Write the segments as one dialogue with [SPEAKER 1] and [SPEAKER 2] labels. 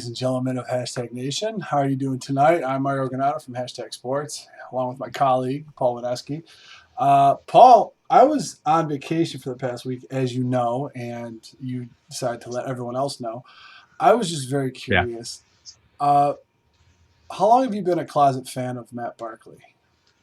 [SPEAKER 1] ladies and gentlemen of Hashtag Nation. How are you doing tonight? I'm Mario Granado from Hashtag Sports, along with my colleague, Paul Wineski. Paul, I was on vacation for the past week, as you know, and you decided to let everyone else know. I was just very
[SPEAKER 2] Yeah.
[SPEAKER 1] curious. Uh, how long have you been a closet fan of Matt Barkley?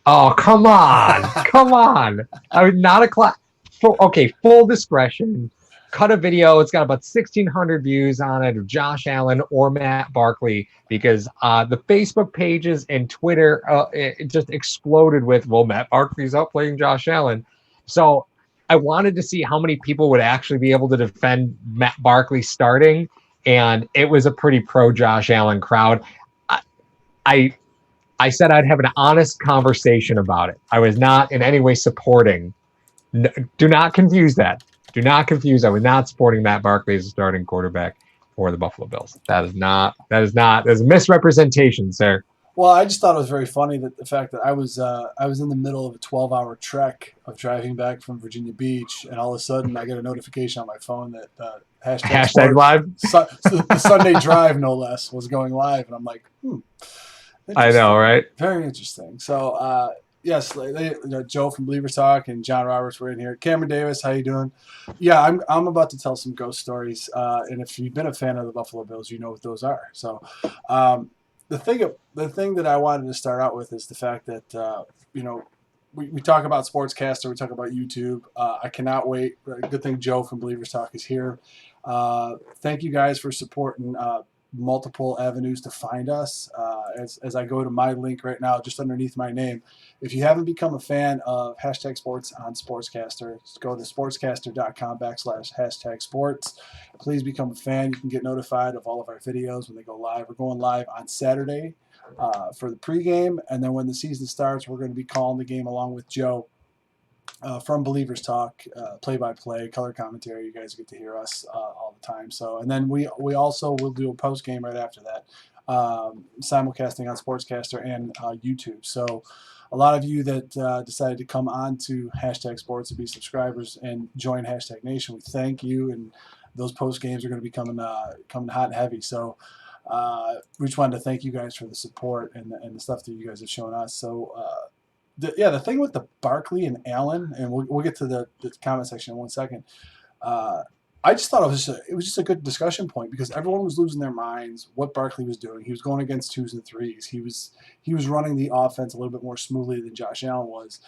[SPEAKER 2] Oh, come on. Come on. I was not a class. Okay, full discretion. Cut a video. It's got about 1,600 views on it of Josh Allen or Matt Barkley because the Facebook pages and Twitter it just exploded with, well, Matt Barkley's out playing Josh Allen. So I wanted to see how many people would actually be able to defend Matt Barkley starting. And it was a pretty pro Josh Allen crowd. I, I I said I'd have an honest conversation about it. I was not in any way supporting. Do not confuse that. Do not confuse. I was not supporting Matt Barkley as a starting quarterback for the Buffalo Bills. That's a misrepresentation, sir.
[SPEAKER 1] Well, I just thought it was very funny that the fact that I was in the middle of a 12-hour trek of driving back from Virginia Beach, and all of a sudden I get a notification on my phone that hashtag
[SPEAKER 2] Hashtag
[SPEAKER 1] sports
[SPEAKER 2] live.
[SPEAKER 1] the Sunday drive, no less, was going live, and I'm like,
[SPEAKER 2] I know,
[SPEAKER 1] interesting,
[SPEAKER 2] right?
[SPEAKER 1] very interesting. So yes, Joe from Believers Talk and John Roberts were in here. Cameron Davis, how you doing? Yeah, I'm about to tell some ghost stories, and if you've been a fan of the Buffalo Bills, you know what those are. So. The thing that I wanted to start out with is the fact that we talk about Sportscaster, we talk about YouTube. I cannot wait. Good thing Joe from Believers Talk is here. Thank you guys for supporting multiple avenues to find us. As I go to my link right now, just underneath my name, if you haven't become a fan of Hashtag Sports on Sportscaster, just go to sportscaster.com/hashtag sports. Please become a fan. You can get notified of all of our videos when they go live. We're going live on Saturday for the pregame, and then when the season starts, we're going to be calling the game along with Joe from Believers Talk, play-by-play, color commentary. You guys get to hear us all the time. So, and then we also will do a post game right after that, simulcasting on Sportscaster and YouTube. So, a lot of you that decided to come on to Hashtag Sports and be subscribers and join Hashtag Nation, we thank you. And those post games are going to be coming hot and heavy. So. We just wanted to thank you guys for the support and the stuff that you guys have shown us. So, the thing with the Barkley and Allen, and we'll get to the comment section in 1 second. I just thought it was just a good discussion point because everyone was losing their minds what Barkley was doing. He was going against twos and threes. He was running the offense a little bit more smoothly than Josh Allen was,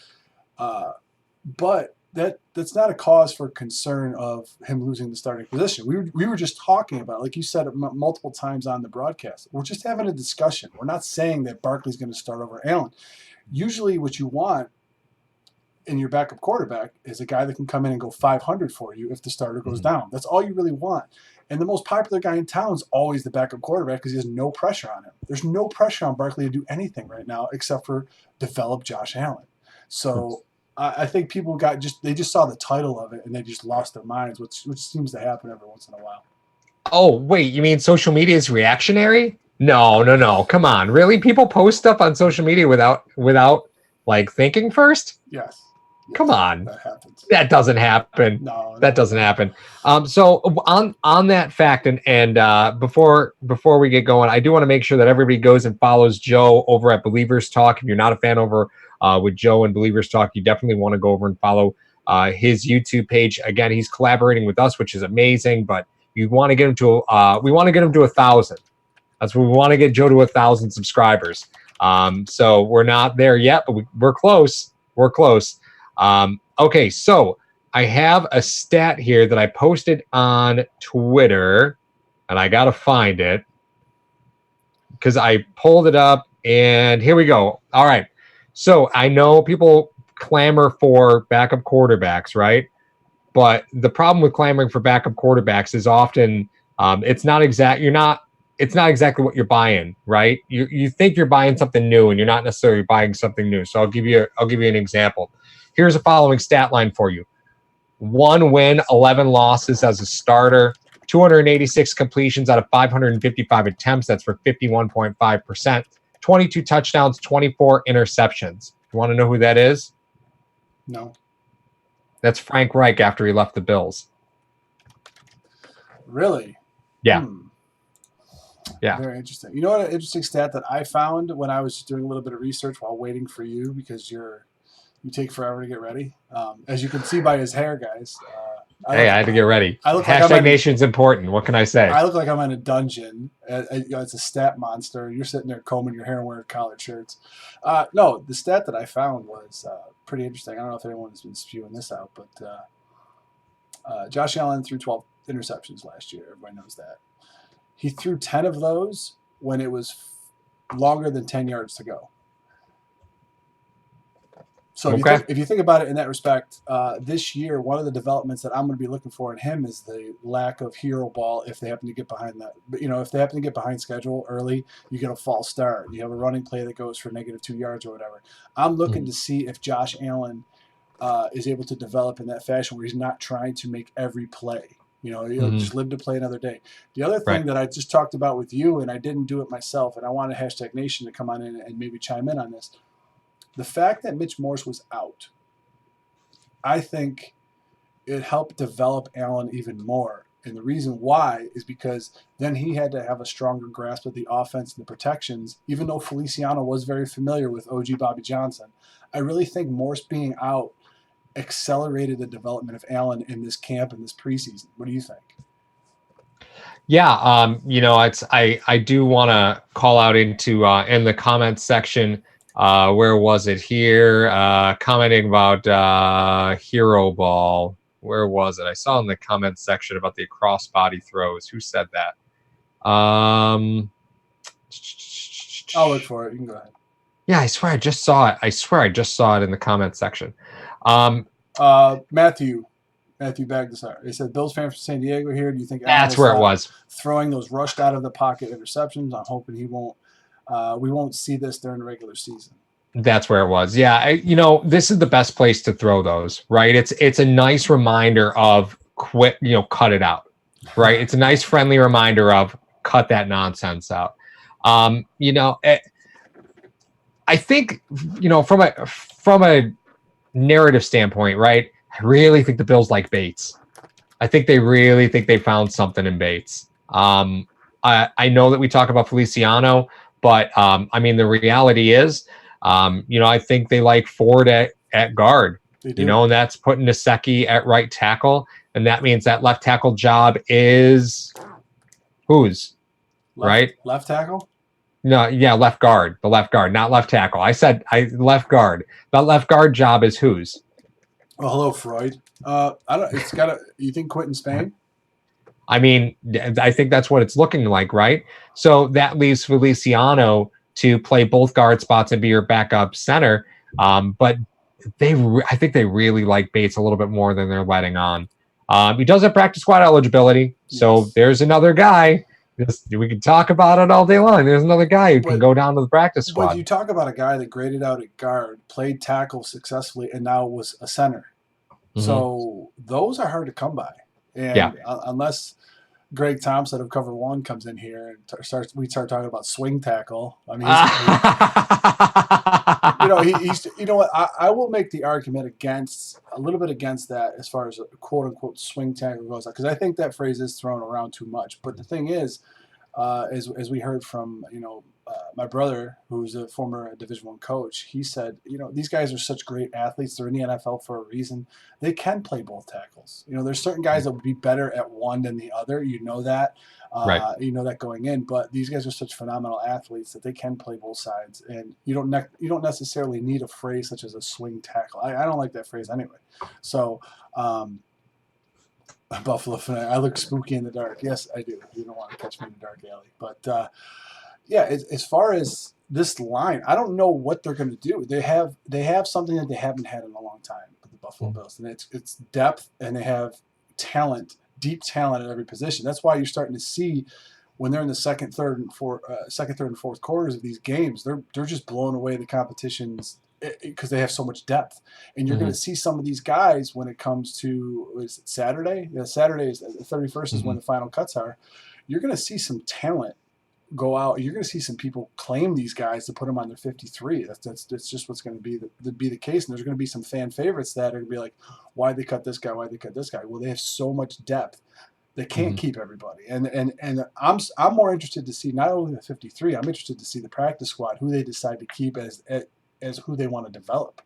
[SPEAKER 1] but that's not a cause for concern of him losing the starting position. We were just talking about it, like you said multiple times on the broadcast. We're just having a discussion. We're not saying that Barkley's going to start over Allen. Usually what you want in your backup quarterback is a guy that can come in and go 500 for you if the starter goes down. That's all you really want. And the most popular guy in town is always the backup quarterback because he has no pressure on him. There's no pressure on Barkley to do anything right now except for develop Josh Allen. So I think people they just saw the title of it and they just lost their minds, which seems to happen every once in a while.
[SPEAKER 2] Oh, wait, you mean social media is reactionary? No. Come on. Really? People post stuff on social media without like thinking first?
[SPEAKER 1] Yes.
[SPEAKER 2] Come on.
[SPEAKER 1] That happens.
[SPEAKER 2] That doesn't happen.
[SPEAKER 1] No,
[SPEAKER 2] that doesn't happen. So on that fact, and before we get going, I do want to make sure that everybody goes and follows Joe over at Believers Talk. If you're not a fan over with Joe and Believers Talk, you definitely want to go over and follow his YouTube page. Again, he's collaborating with us, which is amazing. But you want to get him to we want to get him to 1,000. That's what we want to get Joe to 1,000 subscribers. So we're not there yet, but we're close. We're close. Okay, so I have a stat here that I posted on Twitter, and I got to find it because I pulled it up, and here we go. All right, so I know people clamor for backup quarterbacks, right? But the problem with clamoring for backup quarterbacks is often it's not exactly what you're buying, right? You think you're buying something new, and you're not necessarily buying something new. So I'll give you an example. Here's a following stat line for you. 1 win, 11 losses as a starter, 286 completions out of 555 attempts. That's for 51.5%. 22 touchdowns, 24 interceptions. You want to know who that is?
[SPEAKER 1] No.
[SPEAKER 2] That's Frank Reich after he left the Bills.
[SPEAKER 1] Really?
[SPEAKER 2] Yeah. Yeah.
[SPEAKER 1] Very interesting. You know what? An interesting stat that I found when I was doing a little bit of research while waiting for you, because you take forever to get ready. As you can see by his hair, guys.
[SPEAKER 2] Hey, I had to get ready.
[SPEAKER 1] I look like
[SPEAKER 2] Hashtag nation's important. What can I say?
[SPEAKER 1] I look like I'm in a dungeon. It's a stat monster. You're sitting there combing your hair and wearing collared shirts. No, the stat that I found was pretty interesting. I don't know if anyone's been spewing this out, but Josh Allen threw 12 interceptions last year. Everybody knows that. He threw 10 of those when it was longer than 10 yards to go. So if you think about it in that respect, this year, one of the developments that I'm going to be looking for in him is the lack of hero ball if they happen to get behind that. But, if they happen to get behind schedule early, you get a false start. You have a running play that goes for -2 yards or whatever. I'm looking to see if Josh Allen is able to develop in that fashion where he's not trying to make every play. Just live to play another day. The other thing that I just talked about with you, and I didn't do it myself, and I wanted Hashtag Nation to come on in and maybe chime in on this. The fact that Mitch Morse was out, I think it helped develop Allen even more. And the reason why is because then he had to have a stronger grasp of the offense and the protections, even though Feliciano was very familiar with OG Bobby Johnson. I really think Morse being out accelerated the development of Allen in this camp and this preseason. What do you think?
[SPEAKER 2] Yeah, I do want to call out into in the comments section. Where was it here? Commenting about hero ball. Where was it? I saw in the comments section about the crossbody throws. Who said that?
[SPEAKER 1] I'll look for it. You can go ahead.
[SPEAKER 2] Yeah, I swear I just saw it. I swear I just saw it in the comments section.
[SPEAKER 1] Matthew Bagdasar. He said, Bills fan from San Diego here. Do you think
[SPEAKER 2] that's where it was?
[SPEAKER 1] Throwing those rushed out of the pocket interceptions. I'm hoping he won't. We won't see this during the regular season.
[SPEAKER 2] That's where it was. Yeah, this is the best place to throw those, right? It's a nice reminder of quit. Cut it out, right? It's a nice friendly reminder of cut that nonsense out. I think from a narrative standpoint, right? I really think the Bills like Bates. I think they really think they found something in Bates. I know that we talk about Feliciano, but the reality is, I think they like Ford at guard. And that's putting Nasecki at right tackle, and that means that left tackle job is whose? Right?
[SPEAKER 1] Left tackle?
[SPEAKER 2] No, yeah, left guard. The left guard, not left tackle. I said left guard. That left guard job is whose?
[SPEAKER 1] Oh, hello, Freud. I don't. It's got. You think Quentin Spain?
[SPEAKER 2] I think that's what it's looking like, right? So that leaves Feliciano to play both guard spots and be your backup center. But I think they really like Bates a little bit more than they're letting on. He does have practice squad eligibility, so there's another guy. We can talk about it all day long. There's another guy who can go down to the practice squad.
[SPEAKER 1] But you talk about a guy that graded out at guard, played tackle successfully, and now was a center. Mm-hmm. So those are hard to come by. And unless Greg Thompson of Cover One comes in here and we start talking about swing tackle. I mean, he's you know what? I will make the argument a little bit against that as far as a quote unquote swing tackle goes, because I think that phrase is thrown around too much. But the thing is, as we heard from my brother, who's a former Division I coach, he said, these guys are such great athletes. They're in the NFL for a reason. They can play both tackles. There's certain guys that would be better at one than the other. You know that.
[SPEAKER 2] Right.
[SPEAKER 1] You know that going in. But these guys are such phenomenal athletes that they can play both sides. And you don't necessarily need a phrase such as a swing tackle. I don't like that phrase anyway. So Buffalo fan, I look spooky in the dark. Yes, I do. You don't want to catch me in the dark alley. But as far as this line, I don't know what they're going to do. They have something that they haven't had in a long time with the Buffalo Bills, and it's depth, and they have talent, deep talent at every position. That's why you're starting to see when they're in the second, third, and fourth quarters of these games, they're just blowing away the competitions because they have so much depth. And you're going to see some of these guys when it comes to, is it Saturday? Yeah, Saturday is the 31st is when the final cuts are. You're going to see some talent go out. You're going to see some people claim these guys to put them on their 53. That's just what's going to be the case. And there's going to be some fan favorites that are going to be like, why'd they cut this guy? Why'd they cut this guy? Well, they have so much depth They can't keep everybody, and I'm more interested to see not only the 53. I'm interested to see the practice squad, who they decide to keep as who they want to develop.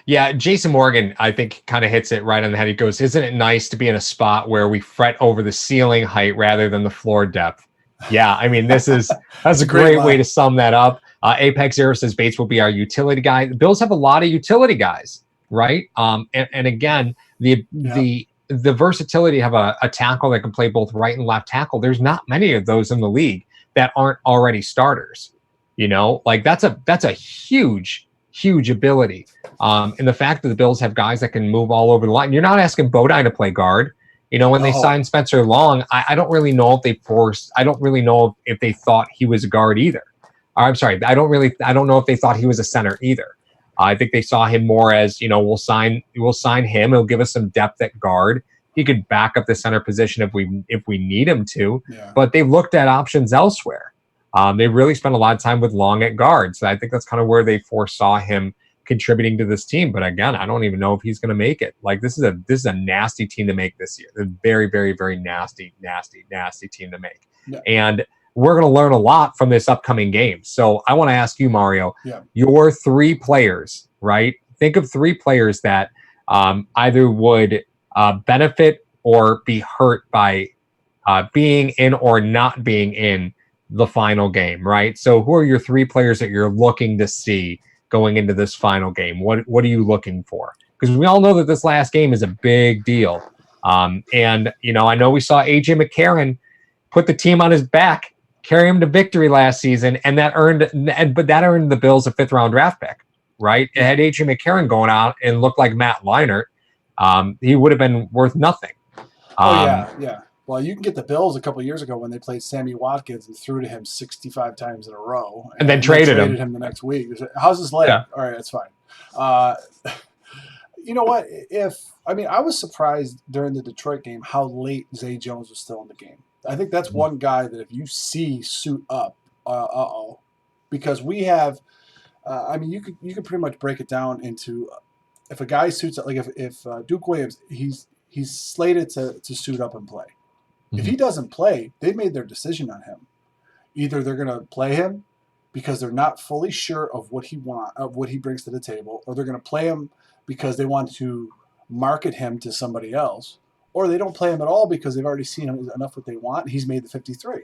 [SPEAKER 2] Yeah, Jason Morgan, I think, kind of hits it right on the head. He goes, "Isn't it nice to be in a spot where we fret over the ceiling height rather than the floor depth?" Yeah, I mean, that's a great way to sum that up. Apex Zero says Bates will be our utility guy. The Bills have a lot of utility guys, right? And again, the versatility to have a tackle that can play both right and left tackle. There's not many of those in the league that aren't already starters. You know, like that's a huge ability. And the fact that the Bills have guys that can move all over the line. You're not asking Bodine to play guard. You know, when they signed Spencer Long, I don't really know if they thought he was a guard either. I'm sorry, I don't know if they thought he was a center either. I think they saw him more as, you know, we'll sign him. He'll give us some depth at guard. He could back up the center position if we need him to.
[SPEAKER 1] Yeah.
[SPEAKER 2] But they've looked at options elsewhere. They really spent a lot of time with Long at guard. So I think that's kind of where they foresaw him contributing to this team. But again, I don't even know if he's going to make it. Like this is a nasty team to make this year. A very, very, very nasty team to make. Yeah. And we're going to learn a lot from this upcoming game. So I want to ask you, Mario, your 3 players, right? Think of 3 players that either would benefit or be hurt by being in or not being in the final game, right? So who are your 3 players that you're looking to see going into this final game? What are you looking for? Because we all know that this last game is a big deal. And, you know, I know we saw A.J. McCarron put the team on his back, carry him to victory last season, and that earned the Bills a 5th round draft pick, right? It had A.J. McCarron going out and looked like Matt Leinart. He would have been worth nothing.
[SPEAKER 1] Yeah. Well, you can get the Bills a couple of years ago when they played Sammy Watkins and threw to him 65 times in a row.
[SPEAKER 2] And then traded him
[SPEAKER 1] the next week. How's his leg? Yeah. All right, that's fine. You know what? I was surprised during the Detroit game how late Zay Jones was still in the game. I think that's one guy that if you see suit up, because we have, you could pretty much break it down into if a guy suits up, like if Duke Williams, he's slated to suit up and play. If he doesn't play, they've made their decision on him. Either they're going to play him because they're not fully sure of what he brings to the table, or they're going to play him because they want to market him to somebody else, or they don't play him at all because they've already seen him enough what they want. He's made the 53.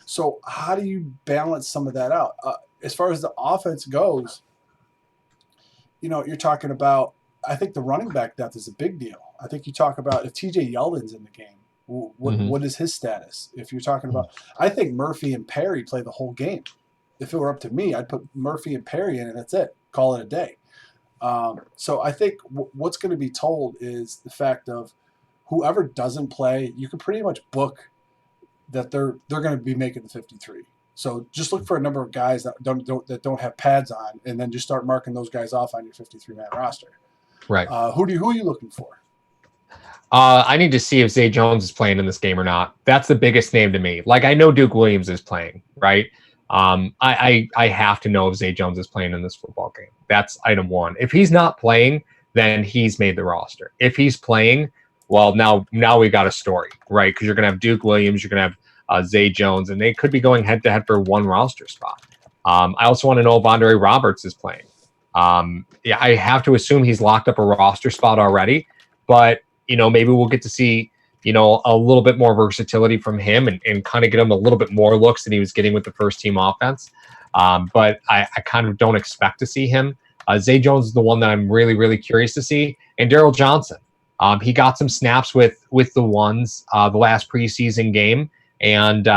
[SPEAKER 1] So how do you balance some of that out? As far as the offense goes, you know, you're talking about, I think the running back depth is a big deal. I think you talk about if TJ Yeldon's in the game, what is his status? If you're talking about, I think Murphy and Perry play the whole game. If it were up to me, I'd put Murphy and Perry in and that's it. Call it a day. So I think what's going to be told is the fact of whoever doesn't play, you can pretty much book that they're going to be making the 53. So just look for a number of guys that don't have pads on, and then just start marking those guys off on your 53-man roster.
[SPEAKER 2] Right.
[SPEAKER 1] Who are you looking for?
[SPEAKER 2] I need to see if Zay Jones is playing in this game or not. That's the biggest name to me. Like, I know Duke Williams is playing, right? I have to know if Zay Jones is playing in this football game. That's item 1. If he's not playing, then he's made the roster. If he's playing, well, now we got a story, right? Because you're going to have Duke Williams, you're going to have Zay Jones, and they could be going head-to-head for one roster spot. I also want to know if Andre Roberts is playing. I have to assume he's locked up a roster spot already, but you know, maybe we'll get to see, you know, a little bit more versatility from him and kind of get him a little bit more looks than he was getting with the first team offense. But I kind of don't expect to see him. Zay Jones is the one that I'm really, really curious to see. And Daryl Johnson. He got some snaps with the ones the last preseason game. And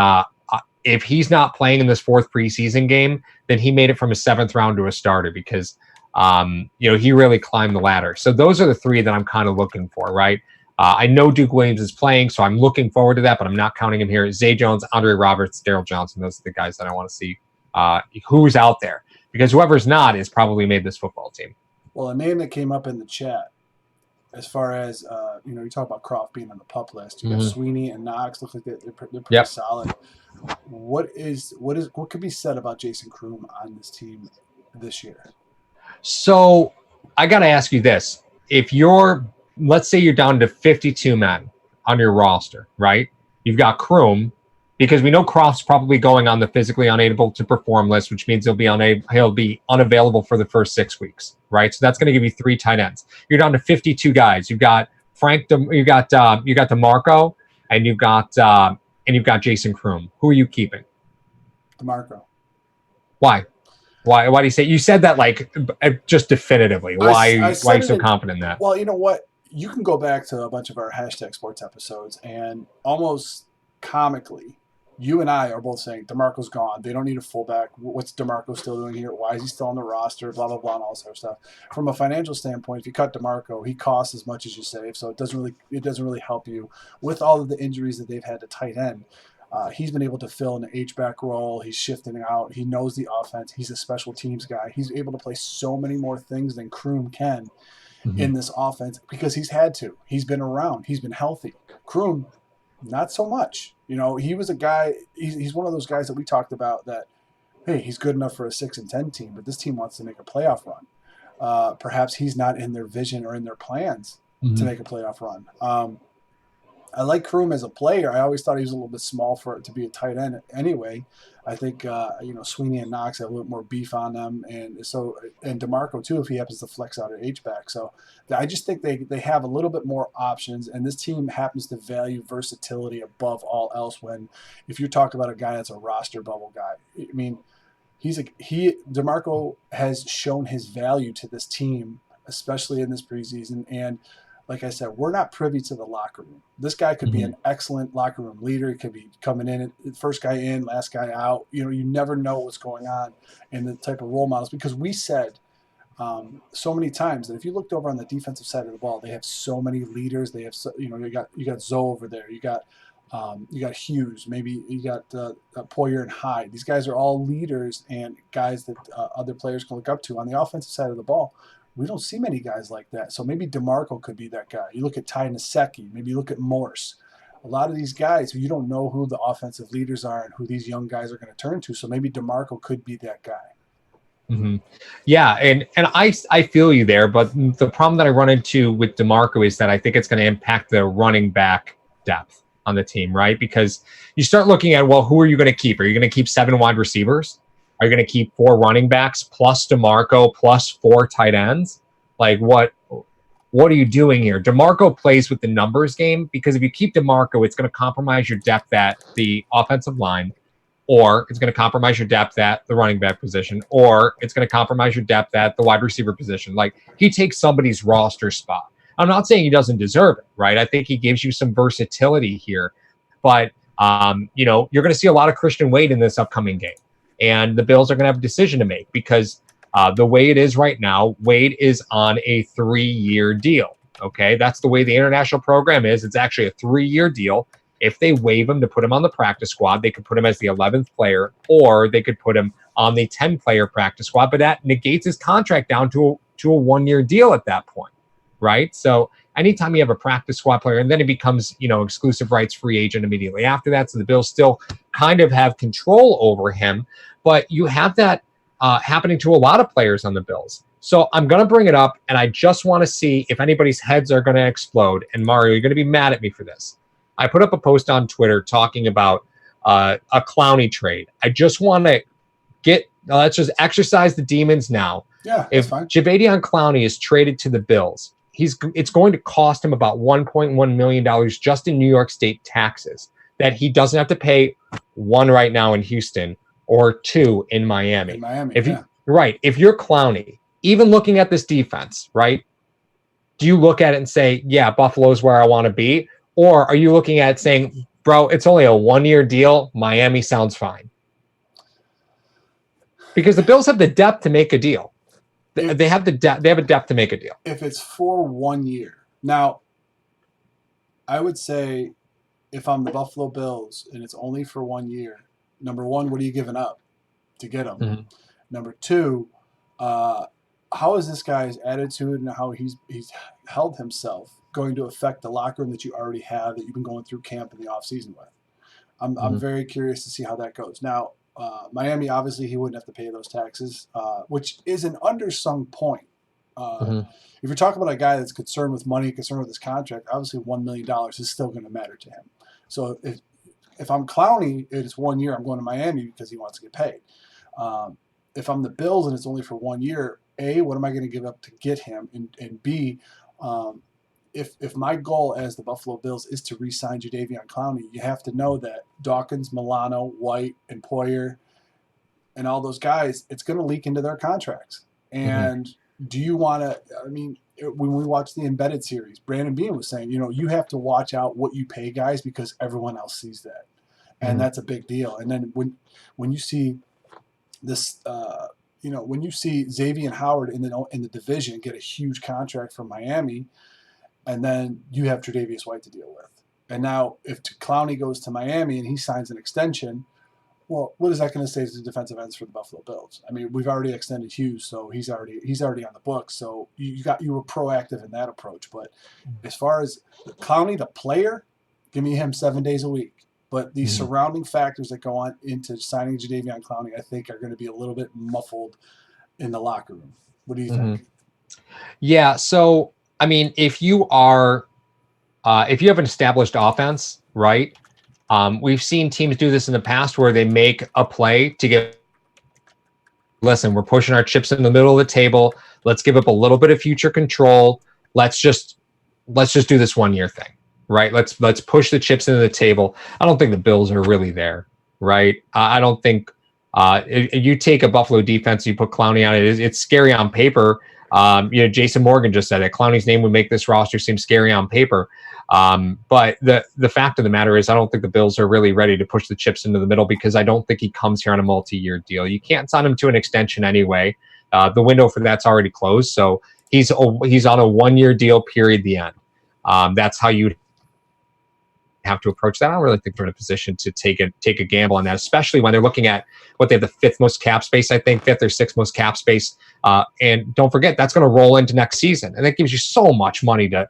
[SPEAKER 2] if he's not playing in this 4th preseason game, then he made it from a 7th round to a starter because you know, he really climbed the ladder. So those are the 3 that I'm kind of looking for, right? I know Duke Williams is playing, so I'm looking forward to that, but I'm not counting him here. Zay Jones, Andre Roberts, Daryl Johnson, those are the guys that I want to see who's out there. Because whoever's not is probably made this football team.
[SPEAKER 1] Well, a name that came up in the chat, as far as, you know, you talk about Croft being on the PUP list. You got Sweeney and Knox. Look like they're pretty solid. What could be said about Jason Kroom on this team this year?
[SPEAKER 2] So I got to ask you this. If let's say you're down to 52 men, on your roster, right? You've got Kroom, because we know Croft's probably going on the physically unable to perform list, which means he'll be unavailable for the first 6 weeks, right? So that's going to give you 3 tight ends. You're down to 52 guys. You've got you got DeMarco, and you've got Jason Kroom. Who are you keeping?
[SPEAKER 1] DeMarco.
[SPEAKER 2] Why? Why do you say? You said that like just definitively. Why are you so confident in that?
[SPEAKER 1] Well, you know what? You can go back to a bunch of our hashtag sports episodes, and almost comically, you and I are both saying DeMarco's gone. They don't need a fullback. What's DeMarco still doing here? Why is he still on the roster? Blah blah blah, and all this other stuff. From a financial standpoint, if you cut DeMarco, he costs as much as you save, so it doesn't really help you with all of the injuries that they've had to tight end. He's been able to fill an H-back role. He's shifting out. He knows the offense. He's a special teams guy. He's able to play so many more things than Kroom can in this offense because he's had to. He's been around. He's been healthy. Kroom, not so much. You know, he was a guy. He's one of those guys that we talked about that, hey, he's good enough for a 6-10 team, but this team wants to make a playoff run. Perhaps he's not in their vision or in their plans to make a playoff run. I like Kroom as a player. I always thought he was a little bit small for it to be a tight end anyway. I think, Sweeney and Knox have a little more beef on them. And DeMarco too, if he happens to flex out at H-back. So I just think they have a little bit more options. And this team happens to value versatility above all else if you're talking about a guy that's a roster bubble guy. I mean, DeMarco has shown his value to this team, especially in this preseason. And like I said, we're not privy to the locker room. This guy could be an excellent locker room leader. He could be coming in, first guy in, last guy out. You never know what's going on in the type of role models because we said so many times that if you looked over on the defensive side of the ball, they have so many leaders. They have, you got Zoe over there. You got Hughes. Maybe you got Poyer and Hyde. These guys are all leaders and guys that other players can look up to. On the offensive side of the ball, we don't see many guys like that. So maybe DeMarco could be that guy. You look at Ty Nsekhe, maybe you look at Morse. A lot of these guys, you don't know who the offensive leaders are and who these young guys are going to turn to. So maybe DeMarco could be that guy.
[SPEAKER 2] Yeah, and I feel you there, but the problem that I run into with DeMarco is that I think it's going to impact the running back depth on the team, right? Because you start looking at, well, who are you going to keep? Are you going to keep 7 wide receivers? Are you going to keep 4 running backs plus DeMarco plus 4 tight ends? Like what are you doing here? DeMarco plays with the numbers game because if you keep DeMarco, it's going to compromise your depth at the offensive line, or it's going to compromise your depth at the running back position, or it's going to compromise your depth at the wide receiver position. Like he takes somebody's roster spot. I'm not saying he doesn't deserve it, right? I think he gives you some versatility here, but you're going to see a lot of Christian Wade in this upcoming game. And the Bills are going to have a decision to make because the way it is right now, Wade is on a 3-year deal. Okay, that's the way the international program is. It's actually a 3-year deal. If they waive him to put him on the practice squad, they could put him as the 11th player, or they could put him on the 10-player practice squad. But that negates his contract down to a 1-year deal at that point, right? So anytime you have a practice squad player, and then it becomes, exclusive rights free agent immediately after that. So the Bills still kind of have control over him, but you have that happening to a lot of players on the Bills. So I'm going to bring it up, and I just want to see if anybody's heads are going to explode. And Mario, you're going to be mad at me for this. I put up a post on Twitter talking about a Clowney trade. I just want to let's just exercise the demons now.
[SPEAKER 1] Yeah,
[SPEAKER 2] if Jadeveon Clowney is traded to the Bills, it's going to cost him about $1.1 million just in New York State taxes that he doesn't have to pay, 1 right now in Houston or 2 in Miami. If you're Clowney, even looking at this defense, right? Do you look at it and say, yeah, Buffalo's where I want to be? Or are you looking at it saying, bro, it's only a 1-year deal. Miami sounds fine. Because the Bills have the depth to make a deal. They have a depth to make a deal.
[SPEAKER 1] If it's for 1 year. Now, I would say if I'm the Buffalo Bills and it's only for 1 year, number one, what are you giving up to get him? Mm-hmm. Number two, how is this guy's attitude and how he's held himself going to affect the locker room that you already have, that you've been going through camp in the offseason with? I'm very curious to see how that goes. Now, Miami, obviously, he wouldn't have to pay those taxes, which is an undersung point
[SPEAKER 2] Mhm.
[SPEAKER 1] If you're talking about a guy that's concerned with money, concerned with his contract, obviously $1 million is still going to matter to him. So if I'm Clowney, it's 1 year. I'm going to Miami because he wants to get paid. If I'm the Bills and it's only for 1 year, A, what am I going to give up to get him? And B, if my goal as the Buffalo Bills is to re-sign Jadeveon Clowney, you have to know that Dawkins, Milano, White, and Poyer, and all those guys, it's going to leak into their contracts. And do you want to? I mean, when we watch the Embedded series, Brandon Bean was saying, you have to watch out what you pay guys because everyone else sees that, and that's a big deal. And then when you see this, when you see Xavier Howard in the division get a huge contract from Miami, and then you have Tre'Davious White to deal with, and now if Clowney goes to Miami and he signs an extension. Well, what is that going to say to the defensive ends for the Buffalo Bills? I mean, we've already extended Hughes, so he's already on the books. So you were proactive in that approach. But as far as Clowney, the player, give me him 7 days a week. But these surrounding factors that go on into signing Jadeveon Clowney, I think, are going to be a little bit muffled in the locker room. What do you think?
[SPEAKER 2] Yeah. So I mean, if you have an established offense, right? We've seen teams do this in the past where they make a play to get, listen, we're pushing our chips in the middle of the table. Let's give up a little bit of future control. Let's just do this 1 year thing, right? Let's push the chips into the table. I don't think the Bills are really there, right? I don't think you take a Buffalo defense, you put Clowney on it. It's scary on paper. Jason Morgan just said it. Clowney's name would make this roster seem scary on paper. But the fact of the matter is, I don't think the Bills are really ready to push the chips into the middle because I don't think he comes here on a multi-year deal. You can't sign him to an extension anyway. The window for that's already closed. So he's on a 1 year deal, period, the end. That's how you have to approach that. I don't really think they're in a position to take a gamble on that, especially when they're looking at what they have the fifth most cap space, I think, fifth or sixth most cap space. And don't forget, that's going to roll into next season. And that gives you so much money to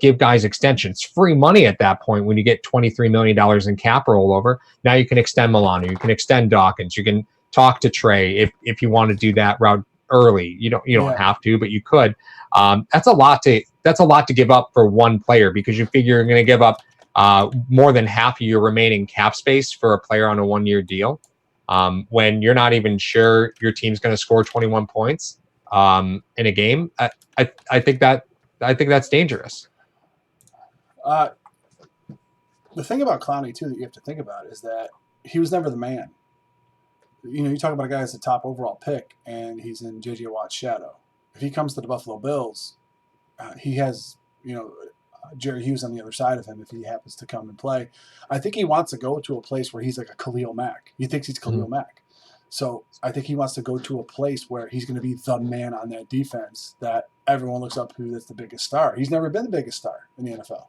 [SPEAKER 2] give guys extensions. Free money at that point when you get $23 million in cap rollover. Now you can extend Milano, you can extend Dawkins, you can talk to Trey if you want to do that route early. You don't have to, but you could. That's a lot to give up for one player because you figure you're going to give up more than half of your remaining cap space for a player on a 1 year deal when you're not even sure your team's going to score 21 points in a game. I think that's dangerous.
[SPEAKER 1] The thing about Clowney too that you have to think about is that he was never the man. You talk about a guy that's a top overall pick and he's in J.J. Watt's shadow. If he comes to the Buffalo Bills, he has Jerry Hughes on the other side of him if he happens to come and play. I think he wants to go to a place where he's like a Khalil Mack. He thinks he's Khalil Mack. So I think he wants to go to a place where he's going to be the man on that defense that everyone looks up to that's the biggest star. He's never been the biggest star in the NFL.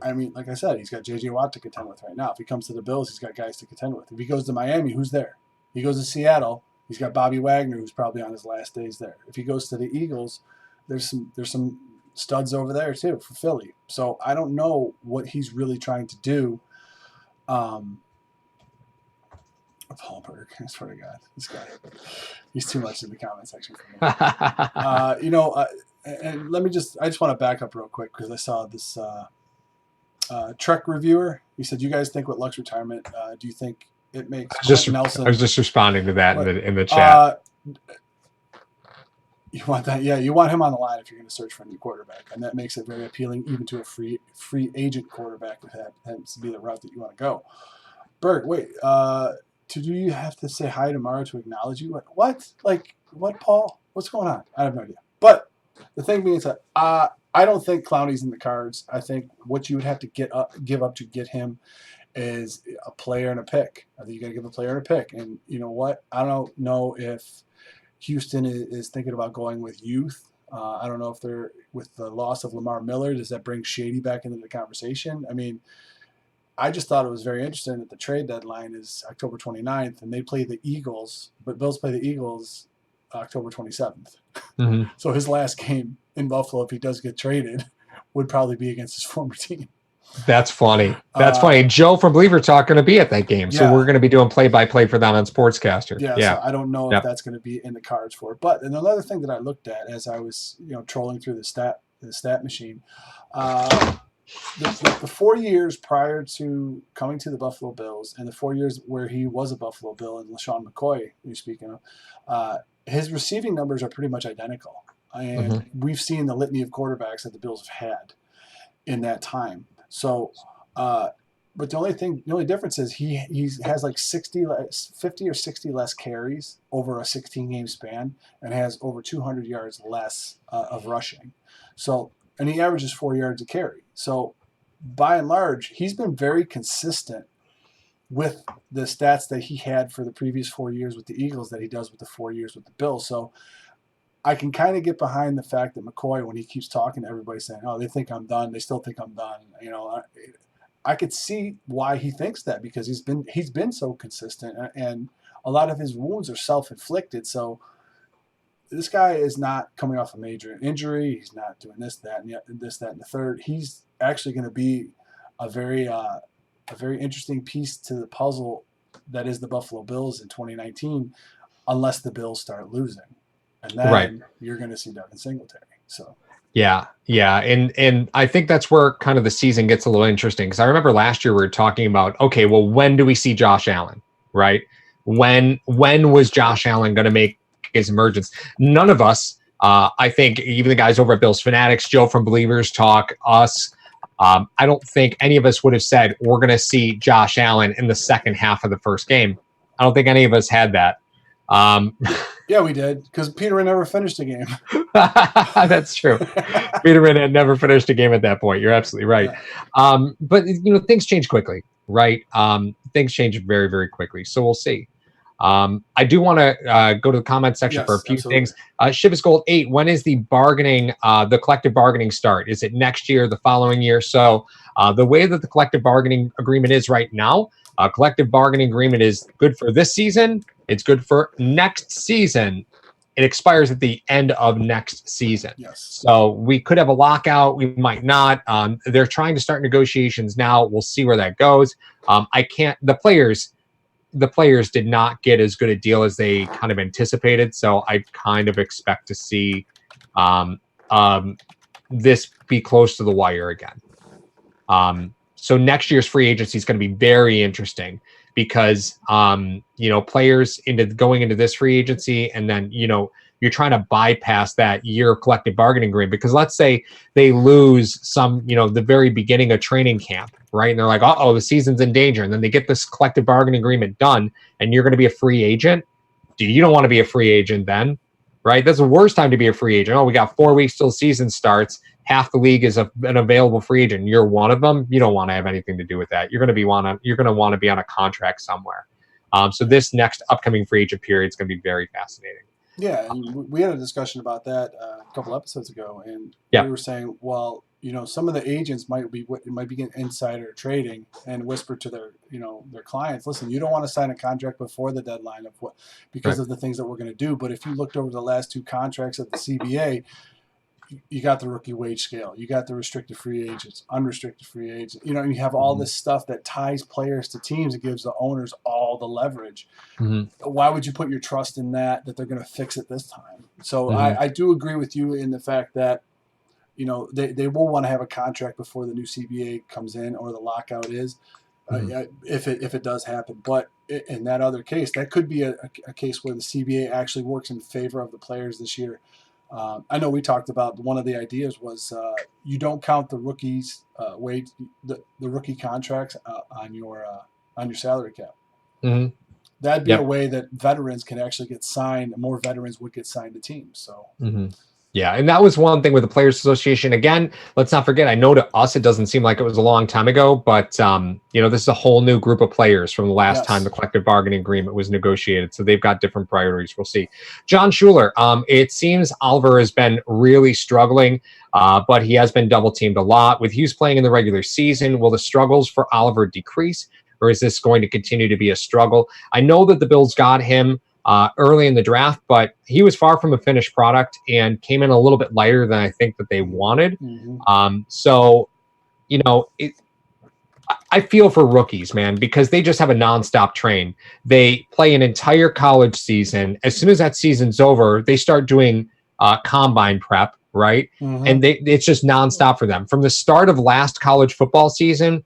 [SPEAKER 1] I mean, like I said, he's got J.J. Watt to contend with right now. If he comes to the Bills, he's got guys to contend with. If he goes to Miami, who's there? He goes to Seattle, he's got Bobby Wagner, who's probably on his last days there. If he goes to the Eagles, there's some studs over there too for Philly. So I don't know what he's really trying to do. Hallberg, I swear to God, this guy, he's too much in the comment section for me. And I just want to back up real quick because I saw this Trek reviewer. He said, "You guys think with Luck's retirement, do you think it makes Nelson?"
[SPEAKER 2] I was just responding to that in the chat.
[SPEAKER 1] You want that? Yeah, you want him on the line if you're going to search for a new quarterback, and that makes it very appealing even to a free agent quarterback if that happens to be the route that you want to go. Bert, wait. Do you have to say hi tomorrow to acknowledge you? What? Like, what, Paul? What's going on? I have no idea. But the thing being is that I don't think Clowney's in the cards. I think what you would have to give up to get him is a player and a pick. I think you got to give a player and a pick. And you know what? I don't know if Houston is thinking about going with youth. I don't know if they're with the loss of Lamar Miller. Does that bring Shady back into the conversation? I mean, I just thought it was very interesting that the trade deadline is October 29th, and they play the Eagles, but Bills play the Eagles October 27th. Mm-hmm. So his last game in Buffalo, if he does get traded, would probably be against his former team.
[SPEAKER 2] That's funny. That's funny. Joe from Believer Talk going to be at that game, so we're going to be doing play-by-play for that on Sportscaster.
[SPEAKER 1] Yeah,
[SPEAKER 2] Yeah.
[SPEAKER 1] so I don't know if that's going to be in the cards for it. But another thing that I looked at as I was, trolling through the stat machine, the 4 years prior to coming to the Buffalo Bills and the 4 years where he was a Buffalo Bill and LeSean McCoy, you're speaking of, his receiving numbers are pretty much identical. And we've seen the litany of quarterbacks that the Bills have had in that time. So, but the only difference is he has like 50 or 60 less carries over a 16-game span and has over 200 yards less of rushing. So, and he averages 4 yards a carry. So, by and large, he's been very consistent with the stats that he had for the previous 4 years with the Eagles that he does with the 4 years with the Bills. So, I can kind of get behind the fact that McCoy, when he keeps talking to everybody saying, "Oh, they think I'm done. They still think I'm done." I could see why he thinks that because he's been so consistent, and a lot of his wounds are self-inflicted. So this guy is not coming off a major injury. He's not doing this, that, and the third. He's actually going to be a very interesting piece to the puzzle that is the Buffalo Bills in 2019, unless the Bills start losing. And then you're going to see Devin Singletary. So
[SPEAKER 2] yeah, and I think that's where kind of the season gets a little interesting because I remember last year we were talking about, okay, well, when do we see Josh Allen, right? When was Josh Allen going to make his emergence? None of us, I think, even the guys over at Bills Fanatics, Joe from Believers Talk, us, I don't think any of us would have said we're going to see Josh Allen in the second half of the first game. I don't think any of us had that.
[SPEAKER 1] Yeah, we did because Peterman never finished a game.
[SPEAKER 2] That's true. Peterman had never finished a game at that point. You're absolutely right. Yeah. But things change quickly, right? Things change very, very quickly. So we'll see. I do want to go to the comment section for a few things. Shivas Gold 8. When is the collective bargaining start? Is it next year, the following year? So the way that the collective bargaining agreement is right now, collective bargaining agreement is good for this season. It's good for next season. It expires at the end of next season.
[SPEAKER 1] Yes.
[SPEAKER 2] So we could have a lockout. We might not. They're trying to start negotiations now. We'll see where that goes. The players did not get as good a deal as they kind of anticipated. So I kind of expect to see this be close to the wire again. So next year's free agency is going to be very interesting because, players going into this free agency and then, you're trying to bypass that year of collective bargaining agreement because let's say they lose the very beginning of training camp, right? And they're like, uh-oh, the season's in danger. And then they get this collective bargaining agreement done and you're going to be a free agent. You don't want to be a free agent then, right? That's the worst time to be a free agent. Oh, we got 4 weeks till the season starts. Half the league is an available free agent. You're one of them. You don't want to have anything to do with that. You're going to want to be on a contract somewhere. So this next upcoming free agent period is going to be very fascinating.
[SPEAKER 1] Yeah, and we had a discussion about that a couple episodes ago, and we were saying, well, some of the agents might be getting insider trading and whisper to their clients, listen, you don't want to sign a contract before the deadline because of the things that we're going to do. But if you looked over the last 2 contracts of the CBA, you got the rookie wage scale, you got the restricted free agents, unrestricted free agents, and you have all this stuff that ties players to teams and gives the owners all the leverage. Why would you put your trust in that they're going to fix it this time? So I do agree with you in the fact that, they will want to have a contract before the new CBA comes in or the lockout is, if it does happen. But in that other case, that could be a case where the CBA actually works in favor of the players this year. I know we talked about one of the ideas was you don't count the rookies' wage, the rookie contracts on your salary cap. That'd be a way that veterans can actually get signed. More veterans would get signed to teams. So.
[SPEAKER 2] Yeah, and that was one thing with the Players Association. Again, let's not forget, I know to us it doesn't seem like it was a long time ago, but this is a whole new group of players from the last time the collective bargaining agreement was negotiated. So they've got different priorities. We'll see. John Schuler, it seems Oliver has been really struggling, but he has been double teamed a lot. With Hughes playing in the regular season, will the struggles for Oliver decrease, or is this going to continue to be a struggle? I know that the Bills got him early in the draft, but he was far from a finished product and came in a little bit lighter than I think that they wanted. So, I feel for rookies, man, because they just have a nonstop train. They play an entire college season. As soon as that season's over, they start doing combine prep, right? And it's just nonstop for them. From the start of last college football season,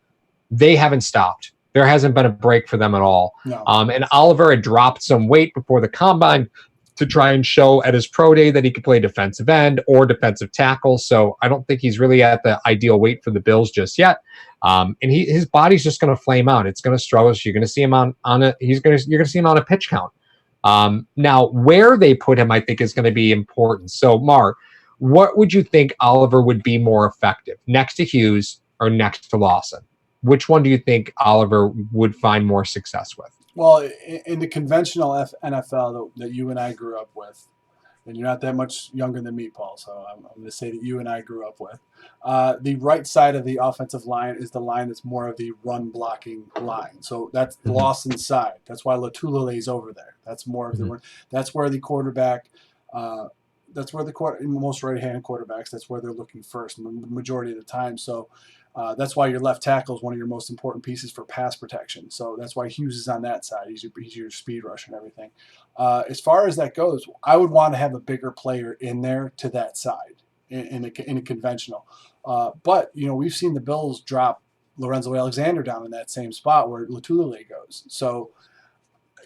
[SPEAKER 2] they haven't stopped. There hasn't been a break for them at all.
[SPEAKER 1] No.
[SPEAKER 2] And Oliver had dropped some weight before the combine to try and show at his pro day that he could play defensive end or defensive tackle. So I don't think he's really at the ideal weight for the Bills just yet. And his body's just going to flame out. It's going to struggle. You're going to see him on a you're going to see him on a pitch count. Now, where they put him, I think, is going to be important. So, Mark, what would you think Oliver would be more effective, next to Hughes or next to Lawson? Which one do you think Oliver would find more success with?
[SPEAKER 1] Well, in the conventional NFL that you and I grew up with, and you're not that much younger than me, Paul, so I'm going to say that you and I grew up with, the right side of the offensive line is the line that's more of the run-blocking line. So that's Lawson's side. That's why Latulele's over there. That's more of the run. That's where the quarterback that's where most right-handed quarterbacks, that's where they're looking first the majority of the time. So that's why your left tackle is one of your most important pieces for pass protection. So that's why Hughes is on that side. He's your speed rush and everything. As far as that goes, I would want to have a bigger player in there to that side in a conventional. But, we've seen the Bills drop Lorenzo Alexander down in that same spot where Latulele goes. So,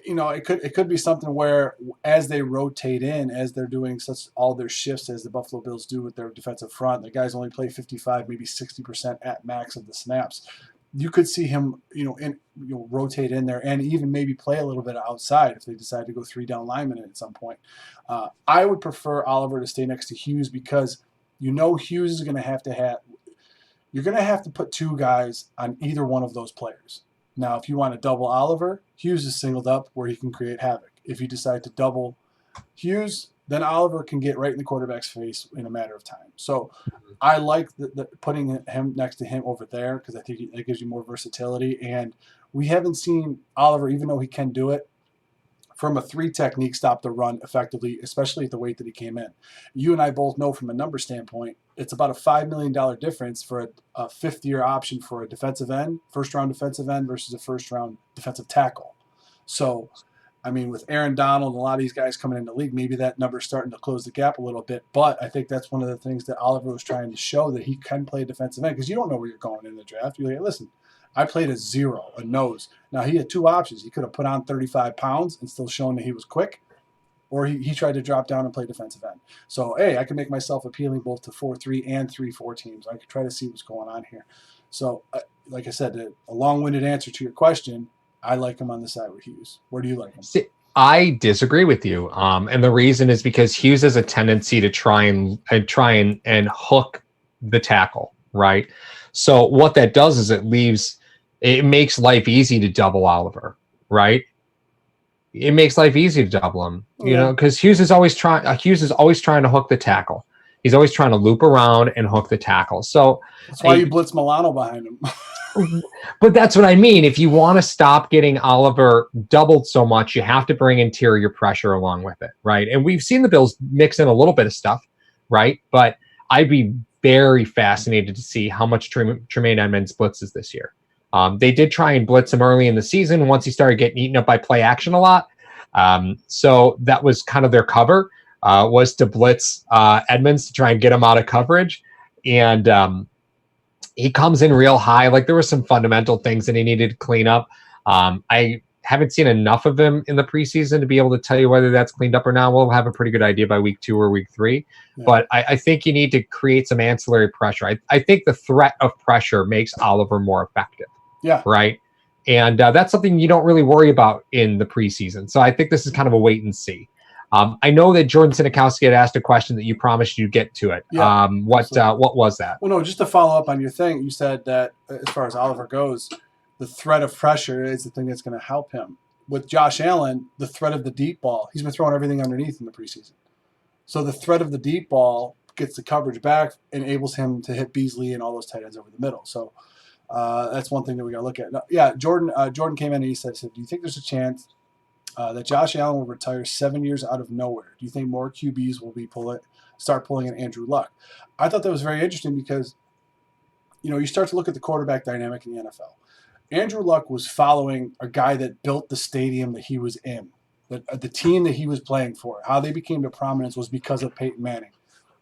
[SPEAKER 1] it could be something where as they rotate in, as they're doing all their shifts as the Buffalo Bills do with their defensive front, the guys only play 55, maybe 60% at max of the snaps. You could see him, rotate in there and even maybe play a little bit outside if they decide to go 3-down linemen at some point. I would prefer Oliver to stay next to Hughes because Hughes is going to have you're going to have to put two guys on either one of those players. Now, if you want to double Oliver, Hughes is singled up where he can create havoc. If you decide to double Hughes, then Oliver can get right in the quarterback's face in a matter of time. So I like putting him next to him over there because I think it gives you more versatility. And we haven't seen Oliver, even though he can do it, from a 3 technique stop the run effectively, especially at the weight that he came in. You and I both know from a number standpoint, it's about a $5 million difference for a fifth-year option for a defensive end, first-round defensive end versus a first-round defensive tackle. So, with Aaron Donald and a lot of these guys coming into the league, maybe that number's starting to close the gap a little bit. But I think that's one of the things that Oliver was trying to show, that he can play defensive end because you don't know where you're going in the draft. You're like, listen, I played a 0, a nose. Now, he had 2 options. He could have put on 35 pounds and still shown that he was quick, or he tried to drop down and play defensive end. So, hey, I can make myself appealing both to 4-3 and 3-4 teams. I could try to see what's going on here. So, like I said, a long-winded answer to your question, I like him on the side with Hughes. Where do you like him?
[SPEAKER 2] See, I disagree with you. And the reason is because Hughes has a tendency to try and hook the tackle, right? So what that does is it makes life easy to double Oliver, right? It makes life easy to double him, because Hughes is always trying to hook the tackle. He's always trying to loop around and hook the tackle. So
[SPEAKER 1] that's why you blitz Milano behind him.
[SPEAKER 2] But that's what I mean. If you want to stop getting Oliver doubled so much, you have to bring interior pressure along with it, right? And we've seen the Bills mix in a little bit of stuff, right? But I'd be very fascinated to see how much Tremaine Edmonds blitzes this year. They did try and blitz him early in the season once he started getting eaten up by play action a lot. So that was kind of their cover, was to blitz Edmonds to try and get him out of coverage. And he comes in real high. Like, there were some fundamental things that he needed to clean up. I haven't seen enough of him in the preseason to be able to tell you whether that's cleaned up or not. We'll have a pretty good idea by week 2 or week 3. Yeah. But I think you need to create some ancillary pressure. I think the threat of pressure makes Oliver more effective.
[SPEAKER 1] Yeah.
[SPEAKER 2] Right. And that's something you don't really worry about in the preseason. So I think this is kind of a wait and see. I know that Jordan Sinikowski had asked a question that you promised you'd get to it.
[SPEAKER 1] Yeah,
[SPEAKER 2] what was that?
[SPEAKER 1] Well, no, just to follow up on your thing, you said that as far as Oliver goes, the threat of pressure is the thing that's going to help him. With Josh Allen, the threat of the deep ball, he's been throwing everything underneath in the preseason. So the threat of the deep ball gets the coverage back, enables him to hit Beasley and all those tight ends over the middle. So that's one thing that we got to look at. Now, yeah, Jordan came in and he said, do you think there's a chance that Josh Allen will retire 7 years out of nowhere? Do you think more QBs will start pulling in Andrew Luck? I thought that was very interesting because, you start to look at the quarterback dynamic in the NFL. Andrew Luck was following a guy that built the stadium that he was in. The team that he was playing for, how they became to prominence was because of Peyton Manning.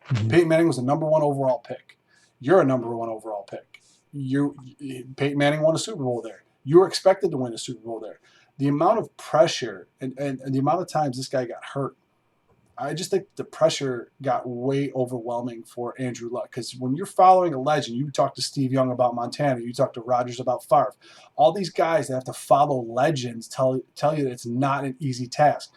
[SPEAKER 2] Mhm.
[SPEAKER 1] Peyton Manning was a number 1 overall pick. You're a number 1 overall pick. Peyton Manning won a Super Bowl there. You were expected to win a Super Bowl there. The amount of pressure and the amount of times this guy got hurt, I just think the pressure got way overwhelming for Andrew Luck. Because when you're following a legend, you talk to Steve Young about Montana, you talk to Rodgers about Favre. All these guys that have to follow legends tell you that it's not an easy task.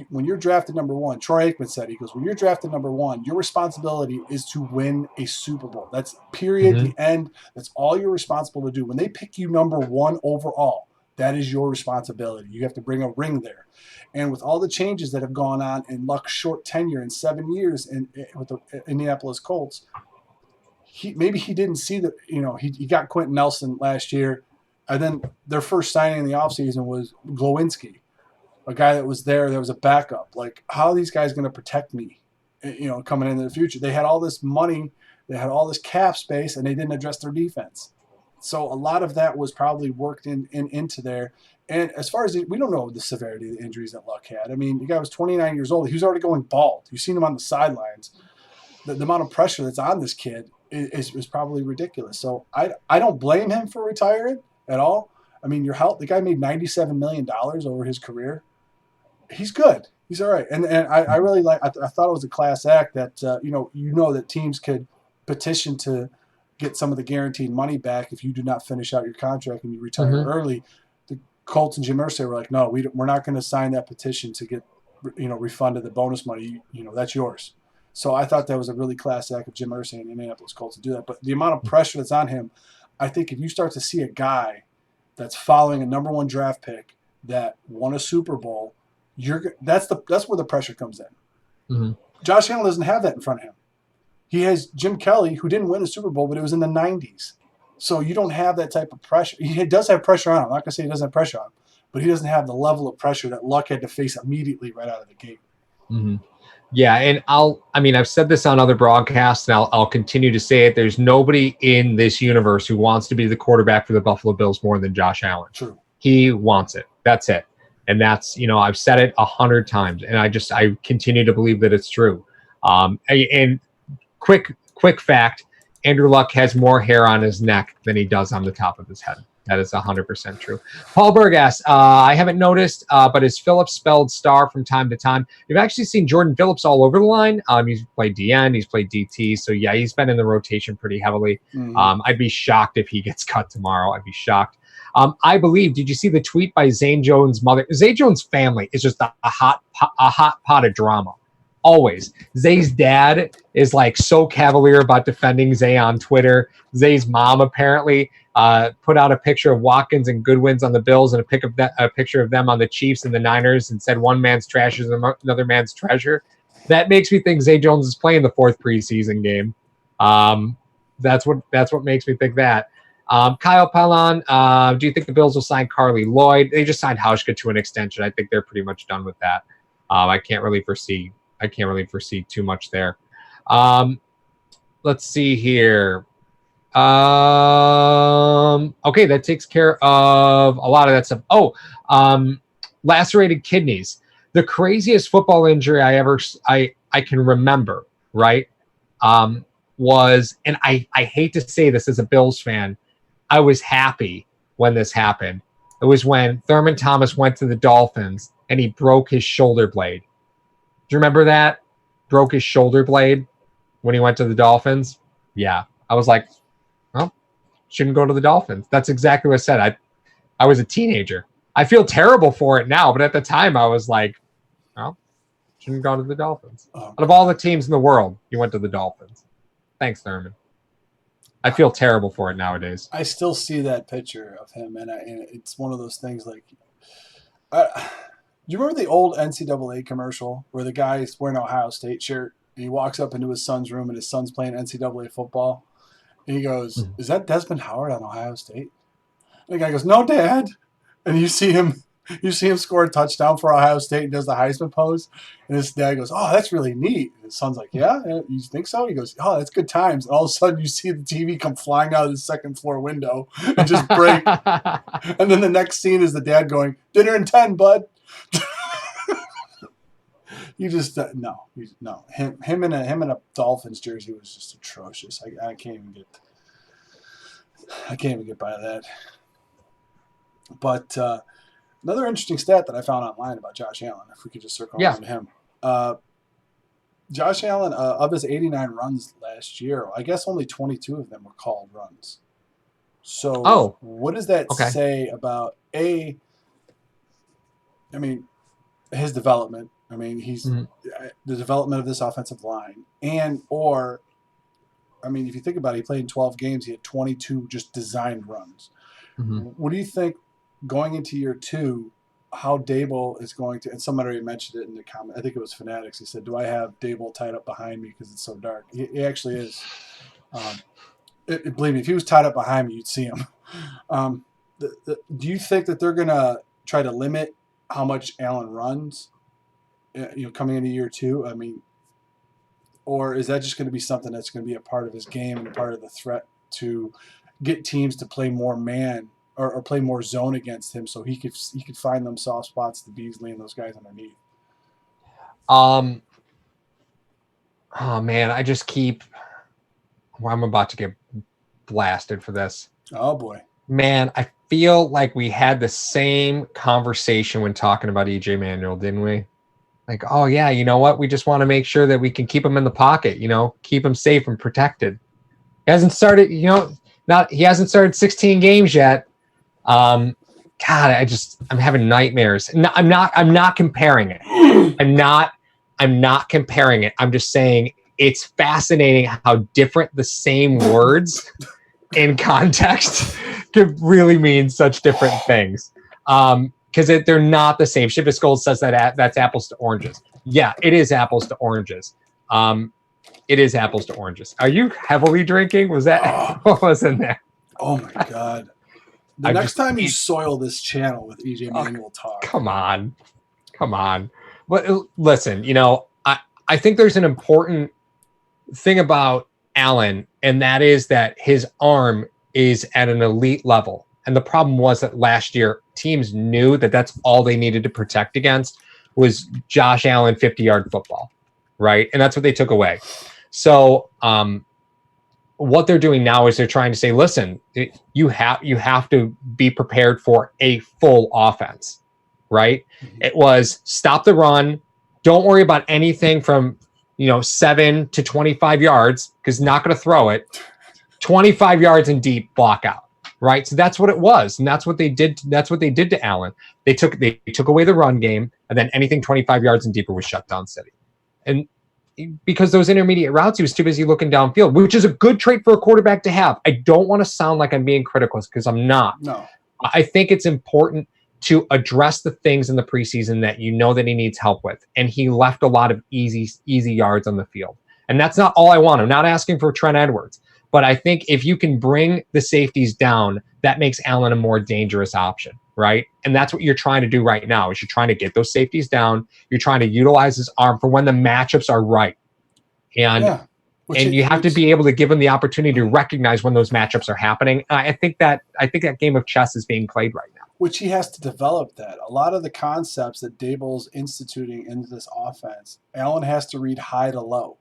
[SPEAKER 1] When you're drafted number 1, Troy Aikman said, he goes, when you're drafted number 1, your responsibility is to win a Super Bowl. That's period,
[SPEAKER 2] Mhm.
[SPEAKER 1] the end. That's all you're responsible to do. When they pick you number 1 overall, that is your responsibility. You have to bring a ring there. And with all the changes that have gone on in Luck's short tenure in 7 years with the Indianapolis Colts, maybe he didn't see that. He got Quentin Nelson last year, and then their first signing in the offseason was Glowinski, a guy that was there that was a backup. Like, how are these guys going to protect me, coming into the future? They had all this money, they had all this cap space, and they didn't address their defense. So a lot of that was probably worked into there. And as far as we don't know the severity of the injuries that Luck had. I mean, the guy was 29 years old. He was already going bald. You've seen him on the sidelines. The amount of pressure that's on this kid is probably ridiculous. So I don't blame him for retiring at all. I mean, the guy made $97 million over his career. He's good. He's all right. And I really I thought it was a class act that, that teams could petition to get some of the guaranteed money back if you do not finish out your contract and you retire
[SPEAKER 2] Mhm.
[SPEAKER 1] early. The Colts and Jim Irsay were like, no, we're not going to sign that petition to get, refunded the bonus money. That's yours. So I thought that was a really class act of Jim Irsay and the Indianapolis Colts to do that. But the amount of pressure that's on him, I think if you start to see a guy that's following a number 1 draft pick that won a Super Bowl, that's where the pressure comes in.
[SPEAKER 2] Mhm.
[SPEAKER 1] Josh Allen doesn't have that in front of him. He has Jim Kelly, who didn't win a Super Bowl, but it was in the 90s. So you don't have that type of pressure. He does have pressure on him. I'm not going to say he doesn't have pressure on him, but he doesn't have the level of pressure that Luck had to face immediately right out of the gate.
[SPEAKER 2] Mm-hmm. Yeah, and I've said this on other broadcasts, and I'll continue to say it. There's nobody in this universe who wants to be the quarterback for the Buffalo Bills more than Josh Allen.
[SPEAKER 1] True.
[SPEAKER 2] He wants it. That's it. And that's, I've said it 100 times, and I continue to believe that it's true. And quick fact, Andrew Luck has more hair on his neck than he does on the top of his head. That is 100% true. Paul Berg asks, I haven't noticed, but is Phillips spelled star from time to time? You've actually seen Jordan Phillips all over the line. He's played DN, he's played DT. So, yeah, he's been in the rotation pretty heavily.
[SPEAKER 1] Mm-hmm.
[SPEAKER 2] I'd be shocked if he gets cut tomorrow. I'd be shocked. I believe, did you see the tweet by Zane Jones' mother? Zane Jones' family is just a hot pot of drama. Always. Zay's dad is like so cavalier about defending Zay on Twitter. Zay's mom apparently put out a picture of Watkins and Goodwin's on the Bills and a picture of them on the Chiefs and the Niners and said one man's trash is another man's treasure. That makes me think Zay Jones is playing the 4th preseason game. That's what makes me think that. Kyle Pallon, do you think the Bills will sign Carly Lloyd? They just signed Hauschka to an extension. I think they're pretty much done with that. I can't really foresee too much there. Let's see here. Okay, that takes care of a lot of that stuff. Lacerated kidneys. The craziest football injury I can remember, right? Was, and I hate to say this as a Bills fan, I was happy when this happened. It was when Thurman Thomas went to the Dolphins and he broke his shoulder blade. Do you remember that? Broke his shoulder blade when he went to the Dolphins? Yeah. I was like, well, shouldn't go to the Dolphins. That's exactly what I said. I was a teenager. I feel terrible for it now, but at the time I was like, well, shouldn't go to the Dolphins. Out of all the teams in the world, you went to the Dolphins. Thanks, Thurman. I feel terrible for it nowadays.
[SPEAKER 1] I still see that picture of him, and it's one of those things like, do you remember the old NCAA commercial where the guy's wearing an Ohio State shirt and he walks up into his son's room and his son's playing NCAA football? And he goes, Is that Desmond Howard on Ohio State? And the guy goes, No, Dad. And you see him You see him score a touchdown for Ohio State and does the Heisman pose, and his dad goes, "Oh, that's really neat." And his son's like, "Yeah, you think so?" He goes, "Oh, that's good times." And all of a sudden, you see the TV come flying out of the second floor window and just break. And then the next scene is the dad going, "Dinner in 10, bud." You just no. Him in a Dolphins jersey was just atrocious. I can't even get by that. But another interesting stat that I found online about Josh Allen, if we could just circle around to him. Josh Allen, of his 89 runs last year, I guess only 22 of them were called runs. So what does that say about his development? I mean, he's the development of this offensive line, if you think about it, he played in 12 games. He had 22 just designed runs. What do you think going into year 2, how Dable is going to, and somebody already mentioned it in the comment, I think it was Fanatics. He said, "Do I have Dable tied up behind me because it's so dark?" He actually is. Believe me, if he was tied up behind me, you'd see him. Do you think that they're going to try to limit how much Allen runs, coming into year 2? I mean, or is that just going to be something that's going to be a part of his game and a part of the threat to get teams to play more man or play more zone against him, so he could find them soft spots to Beasley and those guys underneath?
[SPEAKER 2] Oh man, I'm about to get blasted for this.
[SPEAKER 1] Oh boy.
[SPEAKER 2] Man, I feel like we had the same conversation when talking about EJ Manuel, didn't we? Like, oh yeah, you know what? We just want to make sure that we can keep him in the pocket, keep him safe and protected. He hasn't started, he hasn't started 16 games yet. God, I'm having nightmares. No, I'm not comparing it. I'm not comparing it. I'm just saying it's fascinating how different the same words in context could really mean such different things. Because they're not the same. Shivas Gold says that's apples to oranges. Yeah, it is apples to oranges. It is apples to oranges. Are you heavily drinking? Was that what was in there?
[SPEAKER 1] Oh my God. The next time you soil this channel with EJ Manuel talk.
[SPEAKER 2] Come on. But listen, I think there's an important thing about Allen, and that is that his arm is at an elite level. And the problem was that last year, teams knew that that's all they needed to protect against was Josh Allen 50-yard football, right? And that's what they took away. So what they're doing now is they're trying to say, listen, you have to be prepared for a full offense, right? It was stop the run. Don't worry about anything from 7 to 25 yards because not going to throw it. 25 yards and deep block out. Right. So that's what it was. And that's what they did. That's what they did to Allen. They took away the run game, and then anything 25 yards and deeper was shut down city. And because those intermediate routes, he was too busy looking downfield, which is a good trait for a quarterback to have. I don't want to sound like I'm being critical because I'm not.
[SPEAKER 1] No.
[SPEAKER 2] I think it's important to address the things in the preseason that that he needs help with. And he left a lot of easy yards on the field. And that's not all I want. I'm not asking for Trent Edwards. But I think if you can bring the safeties down, that makes Allen a more dangerous option, right? And that's what you're trying to do right now is you're trying to get those safeties down. You're trying to utilize his arm for when the matchups are right. And you have to be able to give him the opportunity to recognize when those matchups are happening. I think that game of chess is being played right now.
[SPEAKER 1] Which he has to develop that. A lot of the concepts that Dable's instituting into this offense, Allen has to read high to low.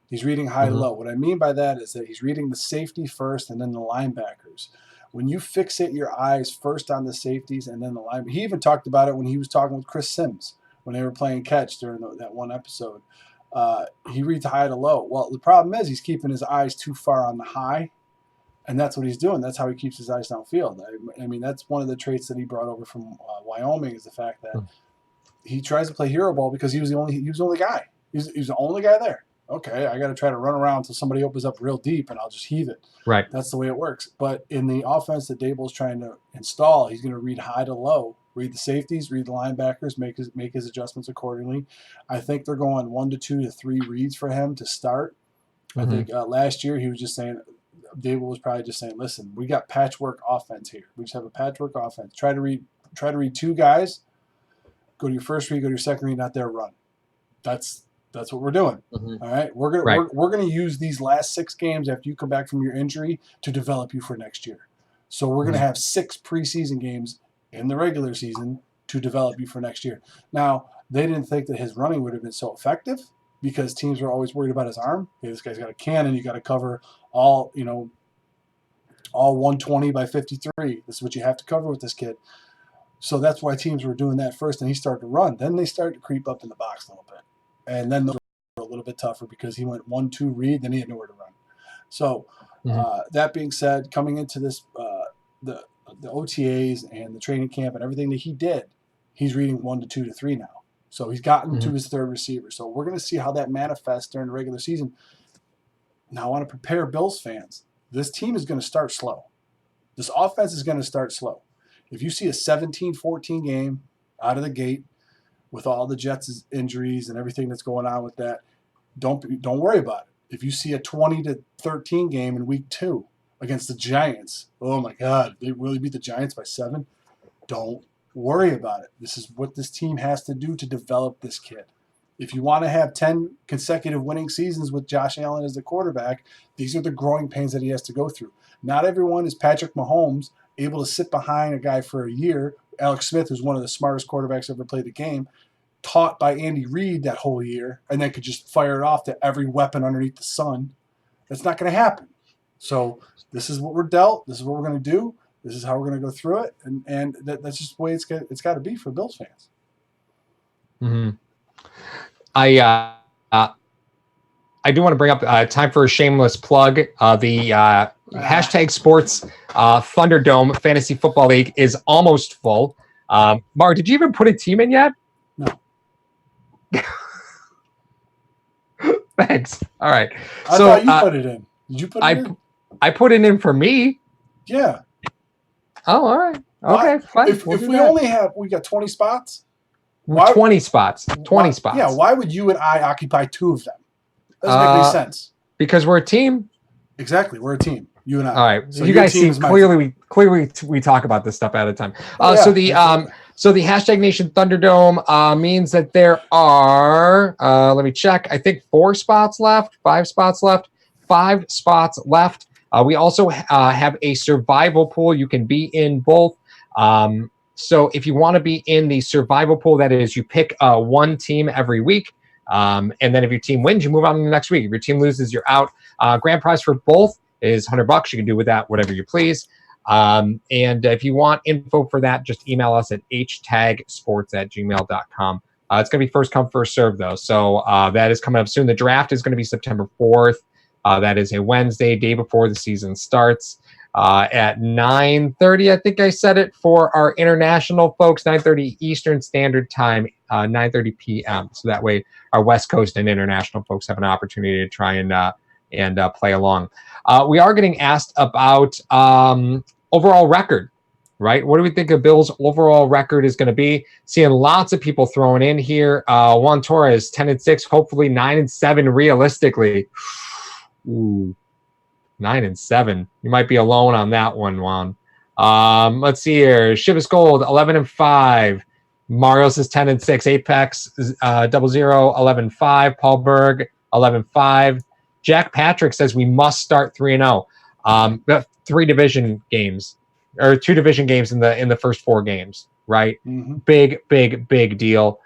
[SPEAKER 1] He's reading high to low. What I mean by that is that he's reading the safety first and then the linebackers. When you fixate your eyes first on the safeties and then the line, he even talked about it when he was talking with Chris Sims when they were playing catch during that one episode. He reads high to low. Well, the problem is he's keeping his eyes too far on the high, and that's what he's doing. That's how he keeps his eyes downfield. I mean, that's one of the traits that he brought over from Wyoming is the fact that he tries to play hero ball because he was the only guy. He was the only guy there. Okay, I got to try to run around until somebody opens up real deep, and I'll just heave it.
[SPEAKER 2] Right.
[SPEAKER 1] That's the way it works. But in the offense that Dable's trying to install, he's going to read high to low, read the safeties, read the linebackers, make his adjustments accordingly. I think they're going 1 to 2 to 3 reads for him to start. I think last year he was just saying, Dable was probably just saying, listen, we got patchwork offense here. We just have a patchwork offense. Try to read try to read 2 guys. Go to your first read, go to your second read, not their run. That's what we're doing.
[SPEAKER 2] Mm-hmm.
[SPEAKER 1] All right, we're gonna use these last 6 games after you come back from your injury to develop you for next year. So we're gonna have 6 preseason games in the regular season to develop you for next year. Now they didn't think that his running would have been so effective because teams were always worried about his arm. Hey, this guy's got a cannon. You got to cover all 120 by 53. This is what you have to cover with this kid. So that's why teams were doing that first, and he started to run. Then they started to creep up in the box a little bit. And then those were a little bit tougher because he went 1-2 read, then he had nowhere to run. So that being said, coming into this, the OTAs and the training camp and everything that he did, he's reading 1 to 2 to 3 now. So he's gotten to his third receiver. So we're going to see how that manifests during the regular season. Now I want to prepare Bills fans. This team is going to start slow. This offense is going to start slow. If you see a 17-14 game out of the gate with all the Jets' injuries and everything that's going on with that, don't worry about it. If you see a 20-13 game in week 2 against the Giants, oh my God, they really beat the Giants by 7. Don't worry about it. This is what this team has to do to develop this kid. If you want to have 10 consecutive winning seasons with Josh Allen as the quarterback, these are the growing pains that he has to go through. Not everyone is Patrick Mahomes, able to sit behind a guy for a year. Alex Smith, who's one of the smartest quarterbacks ever played the game, taught by Andy Reid that whole year, and then could just fire it off to every weapon underneath the sun. That's not going to happen. So this is what we're dealt. This is what we're going to do. This is how we're going to go through it, and that's just the way it's got to be for Bills fans.
[SPEAKER 2] Mm-hmm. I do want to bring up time for a shameless plug. The hashtag sports Thunderdome Fantasy Football League is almost full. Mark, did you even put a team in yet?
[SPEAKER 1] No.
[SPEAKER 2] Thanks. All right.
[SPEAKER 1] I thought you put it in. Did you put it in? I
[SPEAKER 2] put it in for me.
[SPEAKER 1] Yeah.
[SPEAKER 2] Oh, all right. Okay, fine.
[SPEAKER 1] If we got 20 spots.
[SPEAKER 2] 20 spots. 20 spots.
[SPEAKER 1] Yeah, why would you and I occupy 2 of them? Doesn't make any sense.
[SPEAKER 2] Because we're a team.
[SPEAKER 1] Exactly, we're a team. You and I.
[SPEAKER 2] All right.
[SPEAKER 1] So
[SPEAKER 2] you guys see clearly we talk about this stuff at a time. So the hashtag Nation Thunderdome means that there are let me check. I think 5 spots left. 5 spots left. We also have a survival pool. You can be in both. So if you want to be in the survival pool, that is, you pick one team every week. And then if your team wins, you move on to the next week. If your team loses, you're out. Grand prize for both is $100. You can do with that whatever you please. And if you want info for that, just email us at htagsports@gmail.com. It's going to be first come, first serve, though. So that is coming up soon. The draft is going to be September 4th. That is a Wednesday, day before the season starts. At 9:30, I think I said it for our international folks, 9:30 Eastern Standard Time, 9:30 p.m. So that way our West Coast and international folks have an opportunity to try and play along. We are getting asked about overall record, right? What do we think of Bill's overall record is going to be? Seeing lots of people throwing in here. Juan Torres, 10-6, hopefully 9-7 realistically. Ooh. 9-7. You might be alone on that one, Juan. Let's see here. Shivas Gold, 11-5. Mario says 10-6. Apex 00, 11-5. Paul Berg, 11-5. Jack Patrick says we must start 3-0. Got 3 division games, or 2 division games in the first 4 games, right? Mm-hmm. Big deal.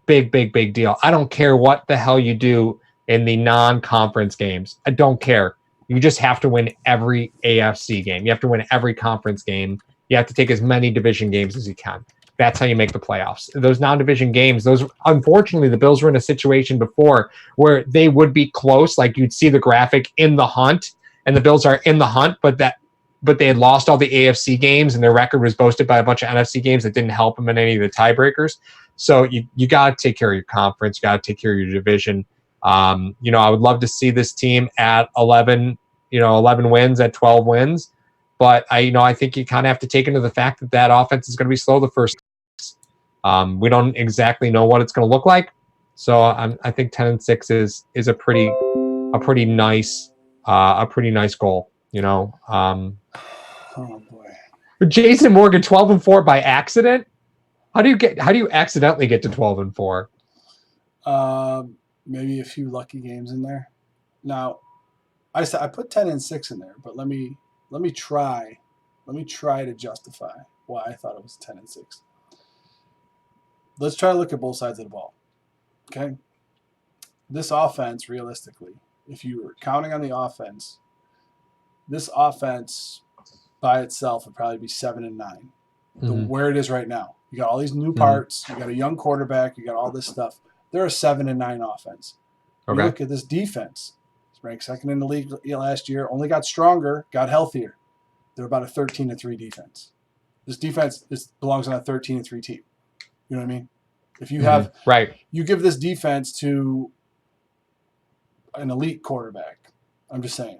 [SPEAKER 2] Big deal. I don't care what the hell you do in the non-conference games. I don't care. You just have to win every AFC game. You have to win every conference game. You have to take as many division games as you can. That's how you make the playoffs. Those non-division games, unfortunately, the Bills were in a situation before where they would be close. Like you'd see the graphic in the hunt, and the Bills are in the hunt, but they had lost all the AFC games, and their record was boasted by a bunch of NFC games that didn't help them in any of the tiebreakers. So you got to take care of your conference. You got to take care of your division. I would love to see this team at 11 wins, at 12 wins. But I think you kind of have to take into the fact that offense is going to be slow the first. We don't exactly know what it's going to look like. So I think 10-6 is a pretty nice goal.
[SPEAKER 1] Oh boy.
[SPEAKER 2] Jason Morgan 12-4 by accident. How do you accidentally get to 12-4?
[SPEAKER 1] Maybe a few lucky games in there. Now, I put 10-6 in there, but let me try to justify why I thought it was 10-6. Let's try to look at both sides of the ball. Okay, this offense, realistically, if you were counting on the offense, this offense by itself would probably be 7-9. Where it is right now, you got all these new parts. You got a young quarterback. You got all this stuff. They're a 7-9 offense.
[SPEAKER 2] Okay.
[SPEAKER 1] You look at this defense. It's ranked second in the league last year. Only got stronger, got healthier. They're about a 13-3 defense. This defense belongs on a 13-3 team. You know what I mean? If you have you give this defense to an elite quarterback. I'm just saying,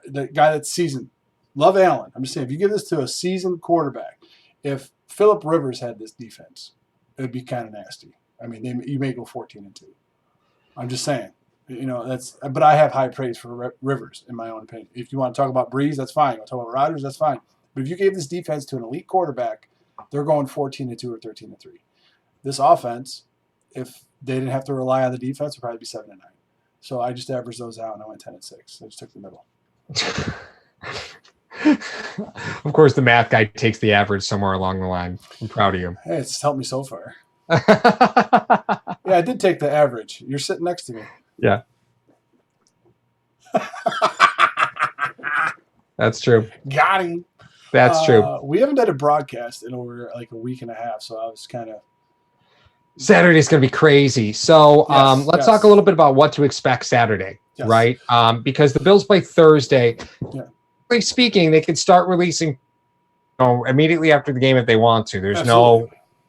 [SPEAKER 1] the guy that's seasoned. Love Allen. I'm just saying, if you give this to a seasoned quarterback, if Phillip Rivers had this defense, it would be kind of nasty. I mean, you may go 14-2. I'm just saying, but I have high praise for Rivers in my own opinion. If you want to talk about Breeze, that's fine. You want to talk about Rodgers, that's fine. But if you gave this defense to an elite quarterback, they're going 14-2 or 13-3. This offense, if they didn't have to rely on the defense, would probably be 7-9. So I just averaged those out and I went 10-6. I just took the middle.
[SPEAKER 2] Of course, the math guy takes the average somewhere along the line. I'm proud of you.
[SPEAKER 1] Hey, it's helped me so far. Yeah, I did take the average. You're sitting next to me.
[SPEAKER 2] Yeah. That's true.
[SPEAKER 1] Got him.
[SPEAKER 2] That's true.
[SPEAKER 1] We haven't done a broadcast in over like a week and a half, so I was kind of.
[SPEAKER 2] Saturday's going to be crazy. So let's talk a little bit about what to expect Saturday, right? Because the Bills play Thursday. Yeah. Speaking, they can start releasing immediately after the game if they want to.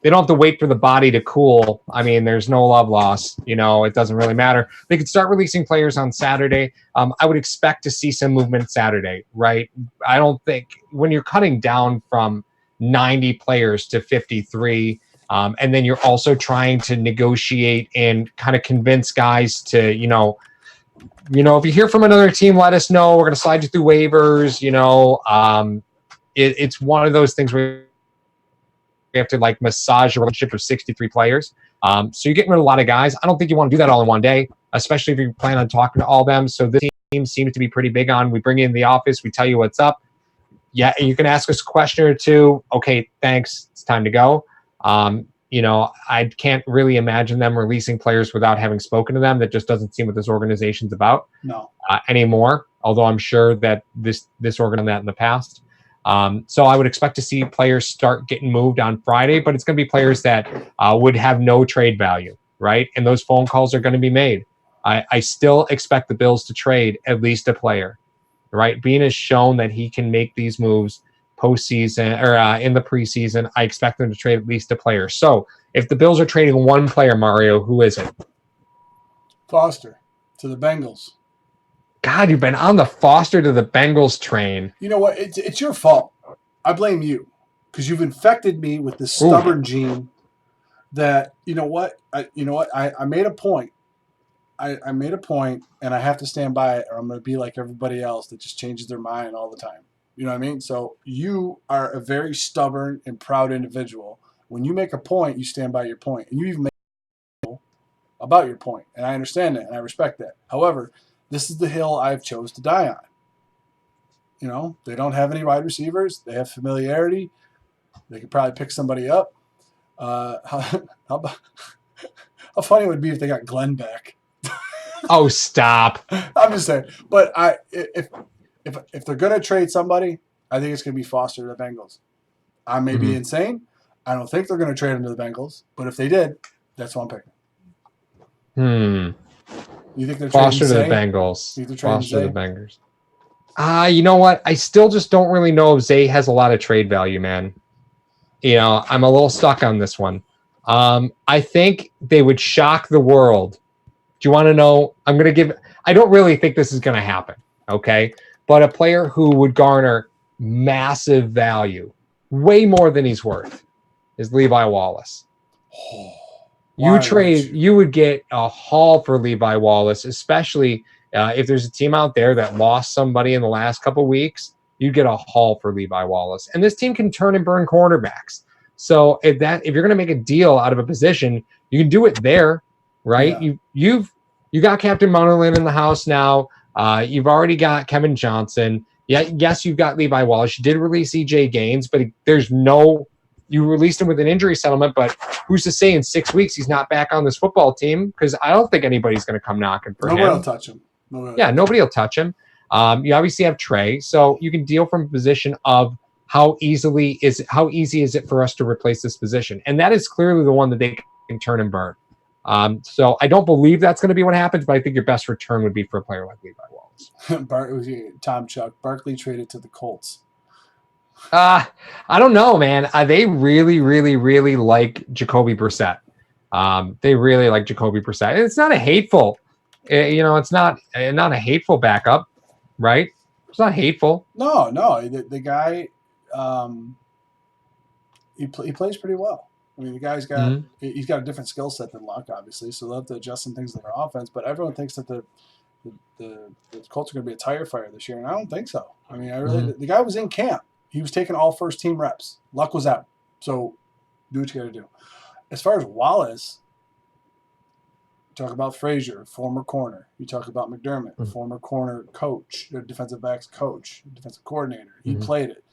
[SPEAKER 2] They don't have to wait for the body to cool. I mean, there's no love lost. It doesn't really matter. They could start releasing players on Saturday. I would expect to see some movement Saturday, right? I don't think when you're cutting down from 90 players to 53, and then you're also trying to negotiate and kind of convince guys to, if you hear from another team, let us know. We're going to slide you through waivers. It's one of those things where you have to massage a relationship with 63 players. So you're getting rid of a lot of guys. I don't think you want to do that all in one day, especially if you plan on talking to all of them. So this team seems to be pretty big on, we bring you in the office, we tell you what's up. Yeah, you can ask us a question or two. Okay, thanks. It's time to go. I can't really imagine them releasing players without having spoken to them. That just doesn't seem what this organization's about anymore, although I'm sure that this organization done that in the past. So I would expect to see players start getting moved on Friday, but it's going to be players that would have no trade value, right? And those phone calls are going to be made. I still expect the Bills to trade at least a player, right? Bean has shown that he can make these moves postseason or in the preseason. I expect them to trade at least a player. So if the Bills are trading one player, Mario, who is it?
[SPEAKER 1] Foster to the Bengals.
[SPEAKER 2] God, you've been on the Foster to the Bengals train.
[SPEAKER 1] You know what? It's your fault. I blame you because you've infected me with this stubborn gene that, I made a point. I made a point, and I have to stand by it, or I'm going to be like everybody else that just changes their mind all the time. You know what I mean? So you are a very stubborn and proud individual. When you make a point, you stand by your point, and you even make about your point, and I understand that, and I respect that. However, this is the hill I've chose to die on. They don't have any wide receivers. They have familiarity. They could probably pick somebody up. How funny it would be if they got Glenn back.
[SPEAKER 2] Oh, stop!
[SPEAKER 1] I'm just saying. But if they're gonna trade somebody, I think it's gonna be Foster to the Bengals. I may be insane. I don't think they're gonna trade him to the Bengals. But if they did, that's what I'm picking. You think they're
[SPEAKER 2] Foster to the Bengals? Foster to the Bengals. You know what? I still just don't really know if Zay has a lot of trade value, man. I'm a little stuck on this one. I think they would shock the world. Do you want to know? I don't really think this is going to happen, okay? But a player who would garner massive value, way more than he's worth, is Levi Wallace. You would get a haul for Levi Wallace, especially if there's a team out there that lost somebody in the last couple of weeks. you get a haul for Levi Wallace. And this team can turn and burn cornerbacks. So if you're going to make a deal out of a position, you can do it there, right?
[SPEAKER 1] Yeah.
[SPEAKER 2] You got Captain Munnerlyn in the house now. You've already got Kevin Johnson. Yeah, yes, you've got Levi Wallace. You did release EJ Gaines, but you released him with an injury settlement, but who's to say in 6 weeks he's not back on this football team? Because I don't think anybody's going to come knocking for him.
[SPEAKER 1] Nobody will touch him.
[SPEAKER 2] Nobody will touch him. You obviously have Trey, so you can deal from a position of how easy is it for us to replace this position, and that is clearly the one that they can turn and burn. So I don't believe that's going to be what happens, but I think your best return would be for a player like Levi Wallace.
[SPEAKER 1] Tom Chuck Barkley traded to the Colts.
[SPEAKER 2] I don't know, man. They really, really, really like Jacoby Brissett. They really like Jacoby Brissett. It's not a hateful, it's not a hateful backup, right? It's not hateful.
[SPEAKER 1] No. The guy, he plays pretty well. I mean, the guy's got he's got a different skill set than Luck, obviously, so they'll have to adjust some things in their offense. But everyone thinks that the Colts are going to be a tire fire this year, and I don't think so. I mean, the guy was in camp. He was taking all first-team reps. Luck was out. So do what you got to do. As far as Wallace, you talk about Frazier, former corner. You talk about McDermott, former corner coach, defensive backs coach, defensive coordinator. He played it.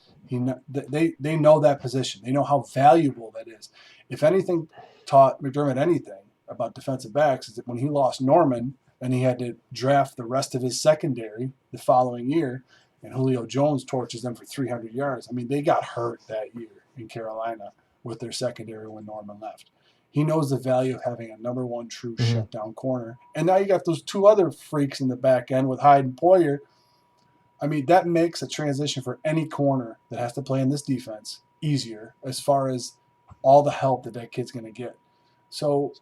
[SPEAKER 1] They know that position. They know how valuable that is. If anything taught McDermott anything about defensive backs, is that when he lost Norman and he had to draft the rest of his secondary the following year, and Julio Jones torches them for 300 yards. I mean, they got hurt that year in Carolina with their secondary when Norman left. He knows the value of having a number one true shutdown corner. And now you got those two other freaks in the back end with Hyde and Poyer. I mean, that makes a transition for any corner that has to play in this defense easier as far as all the help that kid's going to get. So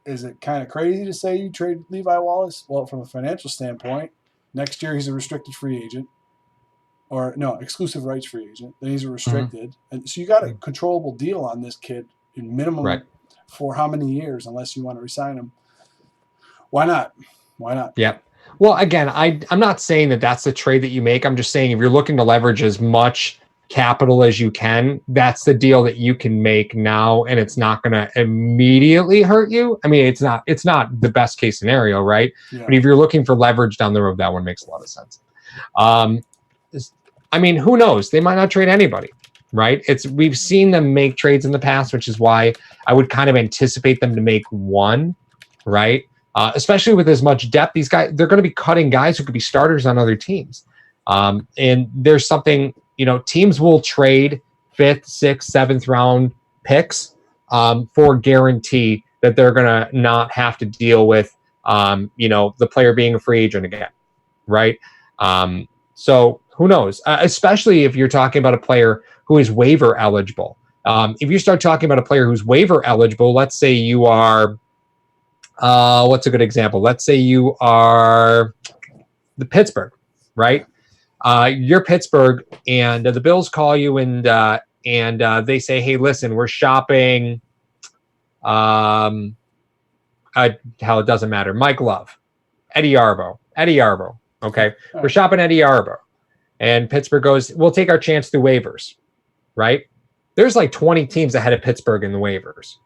[SPEAKER 1] is it kind of crazy to say you trade Levi Wallace? Well, from a financial standpoint, next year he's a restricted free agent. Or, no, exclusive rights free agent. Then he's a restricted. And so you got a controllable deal on this kid in minimum for how many years, unless you want to resign him. Why not?
[SPEAKER 2] Yeah. Well, again, I'm not saying that that's the trade that you make. I'm just saying if you're looking to leverage as much capital as you can, that's the deal that you can make now, and it's not going to immediately hurt you. I mean, it's not the best case scenario, right?
[SPEAKER 1] Yeah.
[SPEAKER 2] But if you're looking for leverage down the road, that one makes a lot of sense. I mean, who knows? They might not trade anybody, right? We've seen them make trades in the past, which is why I would kind of anticipate them to make one, right? Especially with as much depth, these guys, they're going to be cutting guys who could be starters on other teams. And there's something, teams will trade 5th, 6th, 7th round picks for guarantee that they're going to not have to deal with, the player being a free agent again, right? So who knows? Especially if you're talking about a player who is waiver eligible. If you start talking about a player who's waiver eligible, let's say you are, what's a good example? Let's say you are the Pittsburgh, right? You're Pittsburgh, and the Bills call you and they say, "Hey, listen, we're shopping." Hell, it doesn't matter. Mike Love, Eddie Arbo. Okay, we're shopping Eddie Arbo, and Pittsburgh goes, "We'll take our chance through waivers," right? There's like 20 teams ahead of Pittsburgh in the waivers,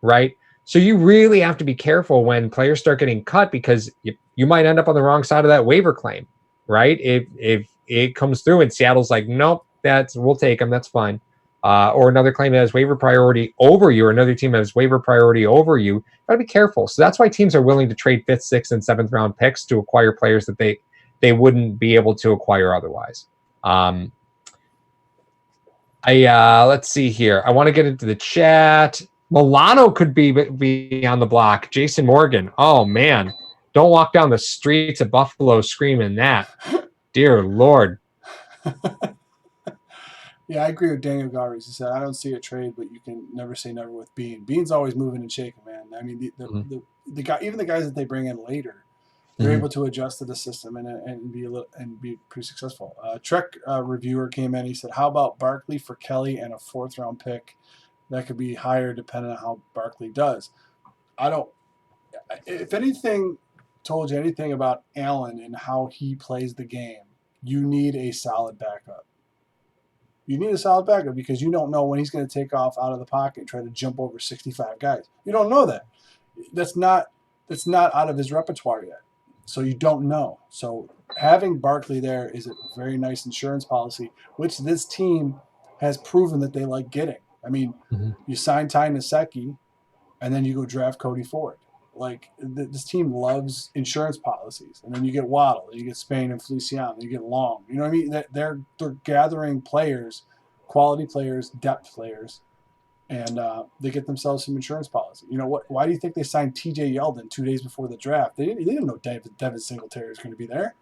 [SPEAKER 2] right? So you really have to be careful when players start getting cut because you might end up on the wrong side of that waiver claim, right? If it comes through and Seattle's like, nope, we'll take them, that's fine. Or another claim that has waiver priority over you, or another team that has waiver priority over you, gotta be careful. So that's why teams are willing to trade 5th, 6th, and 7th round picks to acquire players that they wouldn't be able to acquire otherwise. Let's see here. I want to get into the chat. Milano could be on the block. Jason Morgan. Oh man, don't walk down the streets of Buffalo screaming that. Dear Lord.
[SPEAKER 1] Yeah, I agree with Daniel Garvey. He said, "I don't see a trade, but you can never say never with Bean. Bean's always moving and shaking, man. I mean, the guy, even the guys that they bring in later, they're able to adjust to the system and be pretty successful." Trek reviewer came in. He said, "How about Barkley for Kelly and a 4th round pick? That could be higher depending on how Barkley does." If anything told you anything about Allen and how he plays the game, you need a solid backup. You need a solid backup because you don't know when he's going to take off out of the pocket and try to jump over 65 guys. You don't know that. That's not out of his repertoire yet. So you don't know. So having Barkley there is a very nice insurance policy, which this team has proven that they like getting. I mean, you sign Ty Nsekhe, and then you go draft Cody Ford. Like, this team loves insurance policies. And then you get Waddle, and you get Spain and Feliciano, and you get Long. You know what I mean? They're gathering players, quality players, depth players, and they get themselves some insurance policy. You know what? Why do you think they signed T.J. Yeldon 2 days before the draft? They didn't know Devin Singletary was going to be there.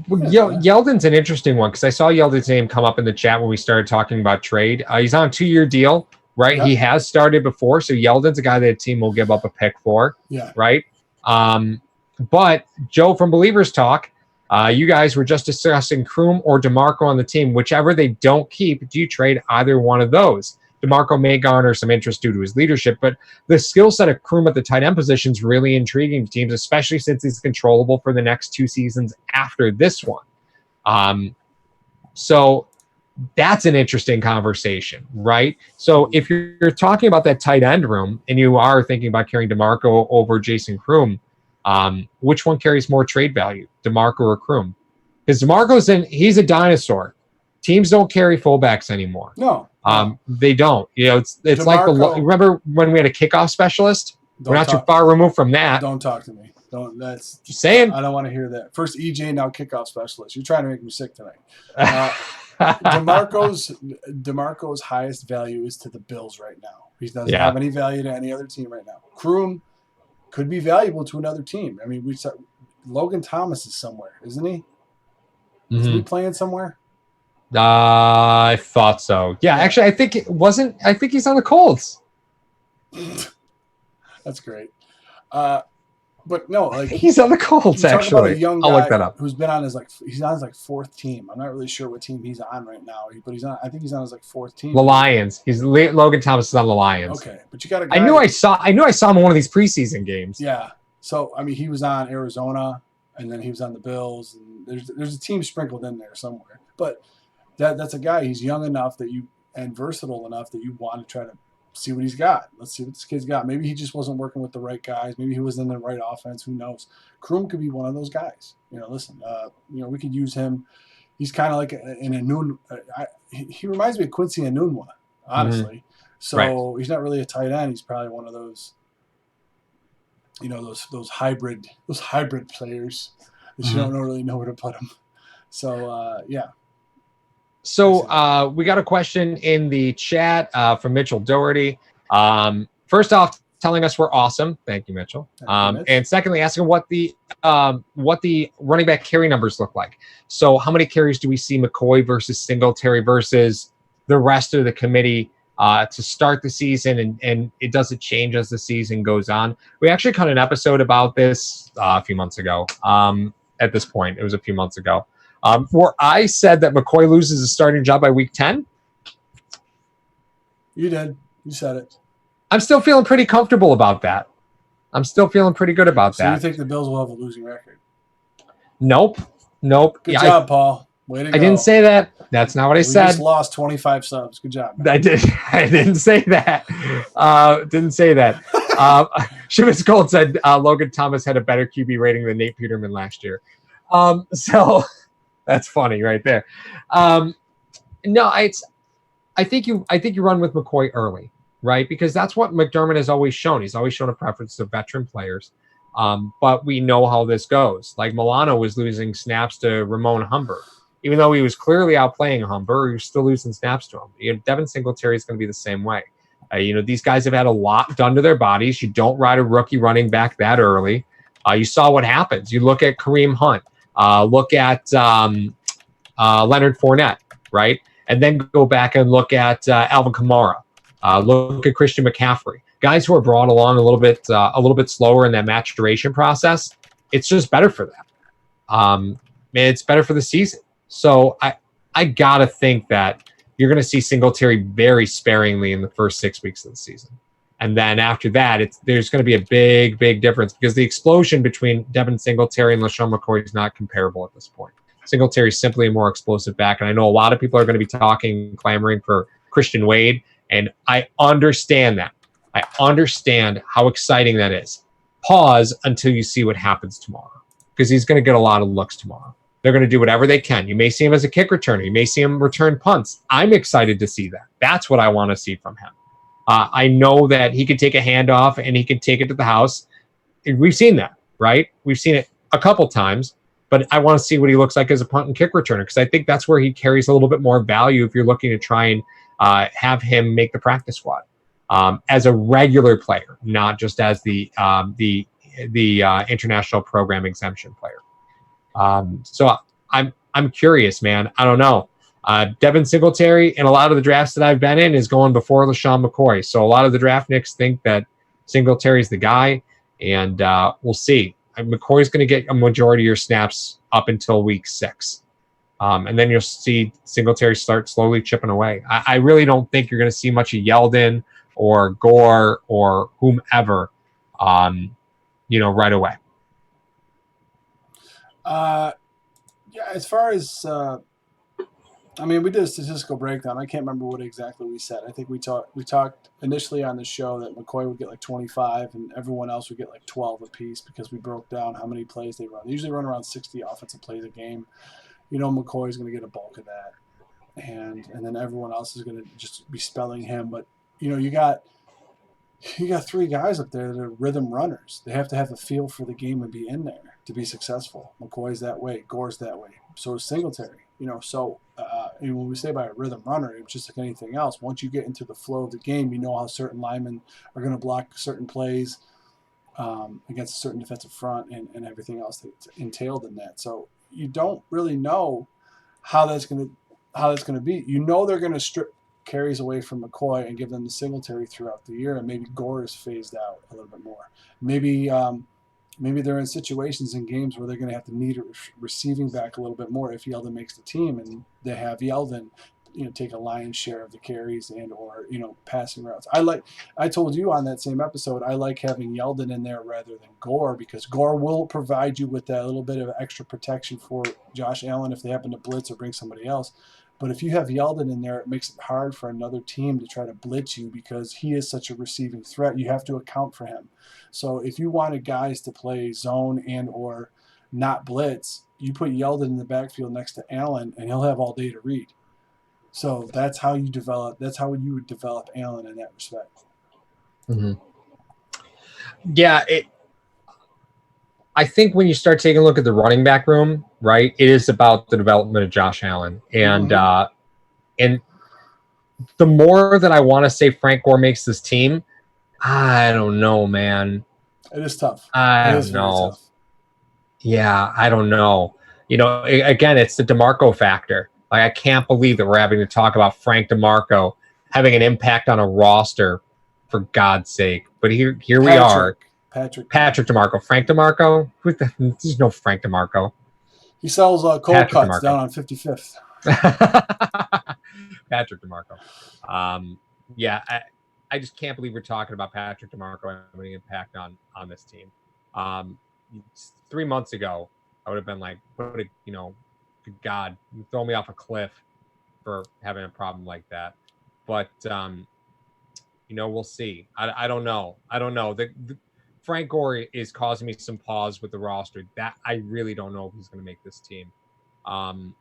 [SPEAKER 2] Well, Yeldon's an interesting one because I saw Yeldon's name come up in the chat when we started talking about trade. He's on a 2-year deal. Right, He has started before, so Yeldon's a guy that a team will give up a pick for.
[SPEAKER 1] Yeah.
[SPEAKER 2] Right. But Joe from Believers Talk, you guys were just discussing Kroom or DeMarco on the team. Whichever they don't keep, do you trade either one of those? DeMarco may garner some interest due to his leadership, but the skill set of Kroom at the tight end position is really intriguing to teams, especially since he's controllable for the next 2 seasons after this one. So that's an interesting conversation, right? So if you're talking about that tight end room and you are thinking about carrying DeMarco over Jason Kroom, which one carries more trade value, DeMarco or Kroom? Because he's a dinosaur. Teams don't carry fullbacks anymore.
[SPEAKER 1] No.
[SPEAKER 2] They don't. You know, it's DeMarco, like remember when we had a kickoff specialist? We're not too far removed from that.
[SPEAKER 1] Don't talk to me. That's
[SPEAKER 2] just saying.
[SPEAKER 1] I don't want to hear that. First EJ, now kickoff specialist. You're trying to make me sick tonight. DeMarco's highest value is to the Bills right now. He doesn't have any value to any other team right now. Kroom could be valuable to another team. I mean, Logan Thomas is somewhere, isn't he? Isn't he playing somewhere?
[SPEAKER 2] I thought so. Yeah, actually, I think he's on the Colts.
[SPEAKER 1] That's great. But no, like
[SPEAKER 2] he's on the Colts. Actually,
[SPEAKER 1] a young guy
[SPEAKER 2] I'll look that up.
[SPEAKER 1] Who's been on his he's on his fourth team. I'm not really sure what team he's on right now, but I think he's on his fourth team.
[SPEAKER 2] The Lions. Logan Thomas is on the Lions.
[SPEAKER 1] Okay, but you got a guy.
[SPEAKER 2] I knew I saw him in one of these preseason games.
[SPEAKER 1] Yeah. So I mean, he was on Arizona, and then he was on the Bills, and there's a team sprinkled in there somewhere. But that's a guy. He's young enough and versatile enough that you want to try to see what he's got. Let's see what this kid's got. Maybe he just wasn't working with the right guys. Maybe he was in the right offense. Who knows? Kroom could be one of those guys. You know, listen, we could use him. He's kind of like an Anun. He reminds me of Quincy Anunwa, honestly. So he's not really a tight end. He's probably one of those, those hybrid players that you don't really know where to put him. So yeah.
[SPEAKER 2] So we got a question in the chat from Mitchell Doherty. First off, telling us we're awesome. Thank you, Mitchell. And secondly, asking what the running back carry numbers look like. So how many carries do we see McCoy versus Singletary versus the rest of the committee to start the season? And it doesn't change as the season goes on. We actually cut an episode about this a few months ago. At this point, it was a few months ago. Where I said that McCoy loses his starting job by week 10.
[SPEAKER 1] You did. You said it.
[SPEAKER 2] I'm still feeling pretty comfortable about that. I'm still feeling pretty good about that.
[SPEAKER 1] So you think the Bills will have a losing record?
[SPEAKER 2] Nope.
[SPEAKER 1] Good job, Paul. Way to go.
[SPEAKER 2] I didn't say that. That's not what I said.
[SPEAKER 1] You just lost 25 subs. Good job, man.
[SPEAKER 2] I didn't say that. Didn't say that. Shivitz Gold said Logan Thomas had a better QB rating than Nate Peterman last year. So that's funny right there. No, I think you run with McCoy early, right? Because that's what McDermott has always shown. He's always shown a preference to veteran players. But we know how this goes. Like Milano was losing snaps to Ramon Humber. Even though he was clearly outplaying Humber, he was still losing snaps to him. Devin Singletary is going to be the same way. These guys have had a lot done to their bodies. You don't ride a rookie running back that early. You saw what happens. You look at Kareem Hunt. Look at Leonard Fournette, right? And then go back and look at Alvin Kamara. Look at Christian McCaffrey. Guys who are brought along a little bit slower in that maturation process. It's just better for them. It's better for the season. So I gotta think that you're going to see Singletary very sparingly in the first 6 weeks of the season. And then after that, there's going to be a big, big difference because the explosion between Devin Singletary and LeSean McCoy is not comparable at this point. Singletary's simply a more explosive back. And I know a lot of people are going to be talking, clamoring for Christian Wade. And I understand that. I understand how exciting that is. Pause until you see what happens tomorrow, because he's going to get a lot of looks tomorrow. They're going to do whatever they can. You may see him as a kick returner. You may see him return punts. I'm excited to see that. That's what I want to see from him. I know that he can take a handoff and he can take it to the house. We've seen that, right? We've seen it a couple times, but I want to see what he looks like as a punt and kick returner, because I think that's where he carries a little bit more value if you're looking to try and have him make the practice squad as a regular player, not just as the international program exemption player. So I'm curious, man. I don't know. Devin Singletary in a lot of the drafts that I've been in is going before LeSean McCoy. So a lot of the draft nicks think that Singletary's the guy, and we'll see. McCoy's going to get a majority of your snaps up until week 6. And then you'll see Singletary start slowly chipping away. I really don't think you're going to see much of Yeldon or Gore or whomever, right away.
[SPEAKER 1] Yeah, as far as we did a statistical breakdown. I can't remember what exactly we said. I think we talked initially on the show that McCoy would get like 25 and everyone else would get like 12 apiece, because we broke down how many plays they run. They usually run around 60 offensive plays a game. McCoy's going to get a bulk of that, and then everyone else is going to just be spelling him. But you got 3 guys up there that are rhythm runners. They have to have a feel for the game and be in there to be successful. McCoy's that way. Gore's that way. So is Singletary. When we say by a rhythm runner, it's just like anything else. Once you get into the flow of the game, you know how certain linemen are going to block certain plays against a certain defensive front and everything else that's entailed in that. So you don't really know how that's going to be. They're going to strip carries away from McCoy and give them the Singletary throughout the year, and maybe Gore is phased out a little bit more. Maybe they're in situations in games where they're going to have to need a receiving back a little bit more if Yeldon makes the team, and they have Yeldon take a lion's share of the carries and or passing routes. I told you on that same episode, I like having Yeldon in there rather than Gore, because Gore will provide you with that little bit of extra protection for Josh Allen if they happen to blitz or bring somebody else. But if you have Yeldon in there, it makes it hard for another team to try to blitz you, because he is such a receiving threat. You have to account for him. So if you wanted guys to play zone and or not blitz, you put Yeldon in the backfield next to Allen, and he'll have all day to read. So that's how you would develop Allen in that respect.
[SPEAKER 2] Mm-hmm. Yeah, I think when you start taking a look at the running back room, right, it is about the development of Josh Allen. And and the more that I want to say Frank Gore makes this team, I don't know, man.
[SPEAKER 1] It is tough.
[SPEAKER 2] I don't know. Tough. Yeah, I don't know. Again, it's the DeMarco factor. Like, I can't believe that we're having to talk about Frank DeMarco having an impact on a roster, for God's sake. But here we are. Patrick DeMarco. Frank DeMarco? There's no Frank DeMarco.
[SPEAKER 1] He sells cold Patrick cuts DeMarco. Down on 55th.
[SPEAKER 2] Patrick DeMarco. I just can't believe we're talking about Patrick DeMarco having an impact on this team. 3 months ago, I would have been like, good God, you throw me off a cliff for having a problem like that. But, we'll see. I don't know. Frank Gore is causing me some pause with the roster. That I really don't know if he's going to make this team. From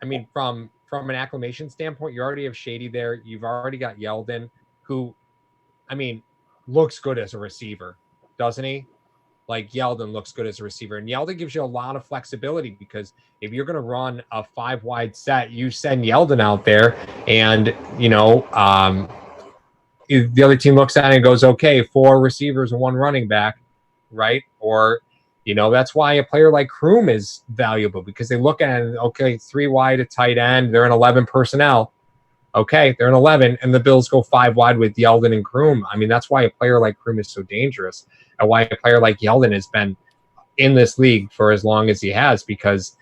[SPEAKER 2] an acclimation standpoint, you already have Shady there. You've already got Yeldon, who, looks good as a receiver, doesn't he? Like, Yeldon looks good as a receiver. And Yeldon gives you a lot of flexibility, because if you're going to run a 5-wide set, you send Yeldon out there and, the other team looks at it and goes, okay, 4 receivers and 1 running back, right? Or, that's why a player like Kroom is valuable, because they look at it, okay, 3 wide, a tight end, they're in 11 personnel. Okay, they're in 11, and the Bills go 5 wide with Yeldon and Kroom. That's why a player like Kroom is so dangerous, and why a player like Yeldon has been in this league for as long as he has, because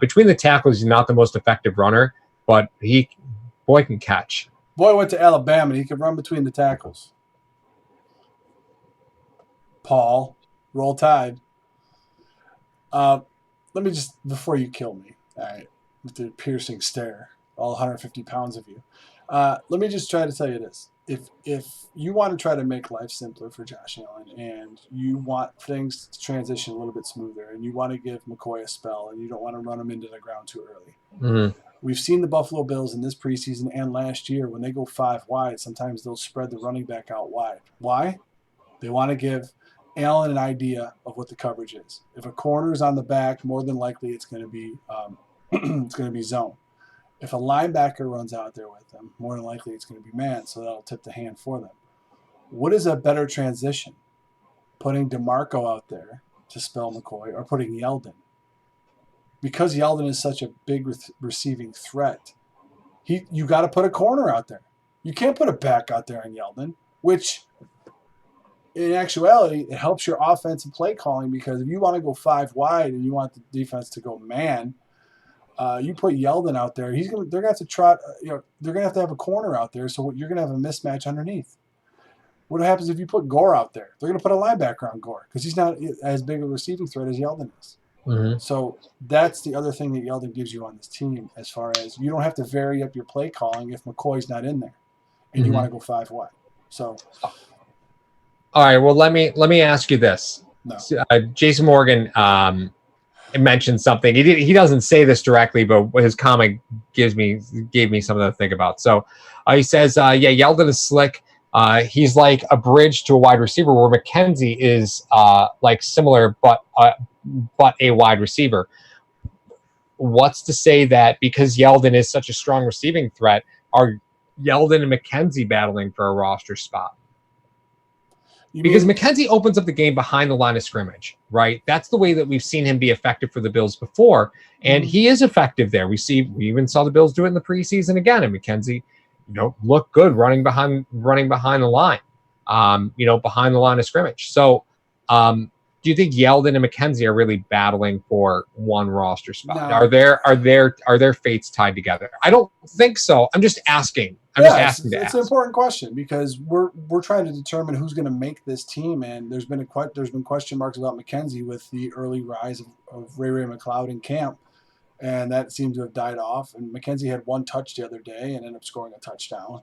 [SPEAKER 2] between the tackles, he's not the most effective runner, but boy can catch.
[SPEAKER 1] Boy went to Alabama, and he could run between the tackles. Paul, roll Tide. Let me just, before you kill me, All right, with the piercing stare, all 150 pounds of you. Let me just try to tell you this: if you want to try to make life simpler for Josh Allen, and you want things to transition a little bit smoother, and you want to give McCoy a spell, and you don't want to run him into the ground too early.
[SPEAKER 2] Mm-hmm.
[SPEAKER 1] We've seen the Buffalo Bills in this preseason and last year when they go 5 wide. Sometimes they'll spread the running back out wide. Why? They want to give Allen an idea of what the coverage is. If a corner is on the back, more than likely it's going to be it's going to be zone. If a linebacker runs out there with them, more than likely it's going to be man, so that'll tip the hand for them. What is a better transition? Putting DeMarco out there to spell McCoy or putting Yeldon? Because Yeldon is such a big receiving threat, you got to put a corner out there. You can't put a back out there on Yeldon, which in actuality, it helps your offensive play calling because if you want to go 5 wide and you want the defense to go man, you put Yeldon out there. They're gonna have to trot. They're gonna have to have a corner out there, so you're gonna have a mismatch underneath. What happens if you put Gore out there? They're gonna put a linebacker on Gore because he's not as big a receiving threat as Yeldon is.
[SPEAKER 2] Mm-hmm.
[SPEAKER 1] So that's the other thing that Yeldon gives you on this team, as far as you don't have to vary up your play calling if McCoy's not in there, and you want to go 5 wide. So,
[SPEAKER 2] all right. Well, let me ask you this.
[SPEAKER 1] No.
[SPEAKER 2] Jason Morgan mentioned something. He doesn't say this directly, but his comment gave me something to think about. So he says, Yeldon is slick. He's like a bridge to a wide receiver, where McKenzie is like similar, but a wide receiver. What's to say that because Yeldon is such a strong receiving threat, are Yeldon and McKenzie battling for a roster spot? Because McKenzie opens up the game behind the line of scrimmage, right? That's the way that we've seen him be effective for the Bills before, and he is effective there. We even saw the Bills do it in the preseason again, and McKenzie, looked good running behind the line, behind the line of scrimmage. So, do you think Yeldon and McKenzie are really battling for one roster spot? No. Are their fates tied together? I don't think so. I'm just asking. It's
[SPEAKER 1] an important question because we're trying to determine who's going to make this team, and there's been question marks about McKenzie with the early rise of Ray McCloud in camp, and that seemed to have died off. And McKenzie had 1 touch the other day and ended up scoring a touchdown.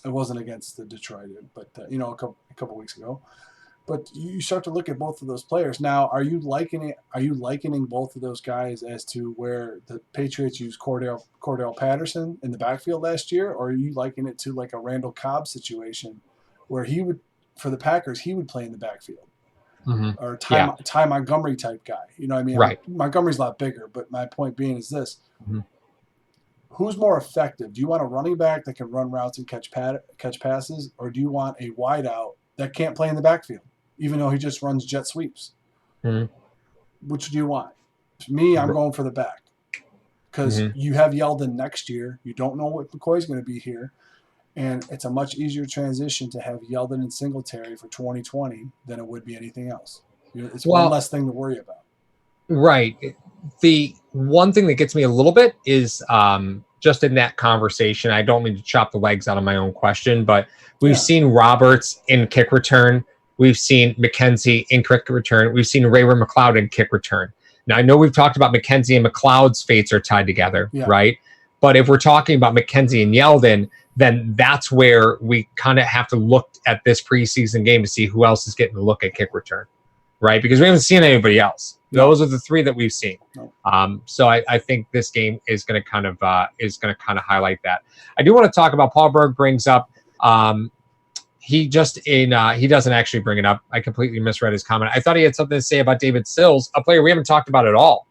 [SPEAKER 1] It wasn't against the Detroit, but a couple weeks ago. But you start to look at both of those players. Now, are you likening both of those guys as to where the Patriots used Cordell Patterson in the backfield last year, or are you likening it to like a Randall Cobb situation where for the Packers, he would play in the backfield?
[SPEAKER 2] Mm-hmm.
[SPEAKER 1] Or Ty Montgomery type guy. You know what I mean?
[SPEAKER 2] Right.
[SPEAKER 1] Montgomery's a lot bigger, but my point being is this.
[SPEAKER 2] Mm-hmm.
[SPEAKER 1] Who's more effective? Do you want a running back that can run routes and catch passes, or do you want a wideout that can't play in the backfield, even though he just runs jet sweeps?
[SPEAKER 2] Mm-hmm.
[SPEAKER 1] Which do you want? To me, I'm going for the back because you have Yeldon next year. You don't know what McCoy's going to be here, and it's a much easier transition to have Yeldon and Singletary for 2020 than it would be anything else. It's one less thing to worry about.
[SPEAKER 2] Right. The one thing that gets me a little bit is just in that conversation, I don't mean to chop the legs out of my own question, but we've seen Roberts in kick return. We've seen McKenzie in kick return. We've seen Ray McCloud in kick return. Now, I know we've talked about McKenzie and McCloud's fates are tied together, right? But if we're talking about McKenzie and Yeldon, then that's where we kind of have to look at this preseason game to see who else is getting a look at kick return, right? Because we haven't seen anybody else. Those are the 3 that we've seen. So I think this game is going to kind of highlight that. I do want to talk about Paul Berg brings up. He doesn't actually bring it up. I completely misread his comment. I thought he had something to say about David Sills, a player we haven't talked about at all,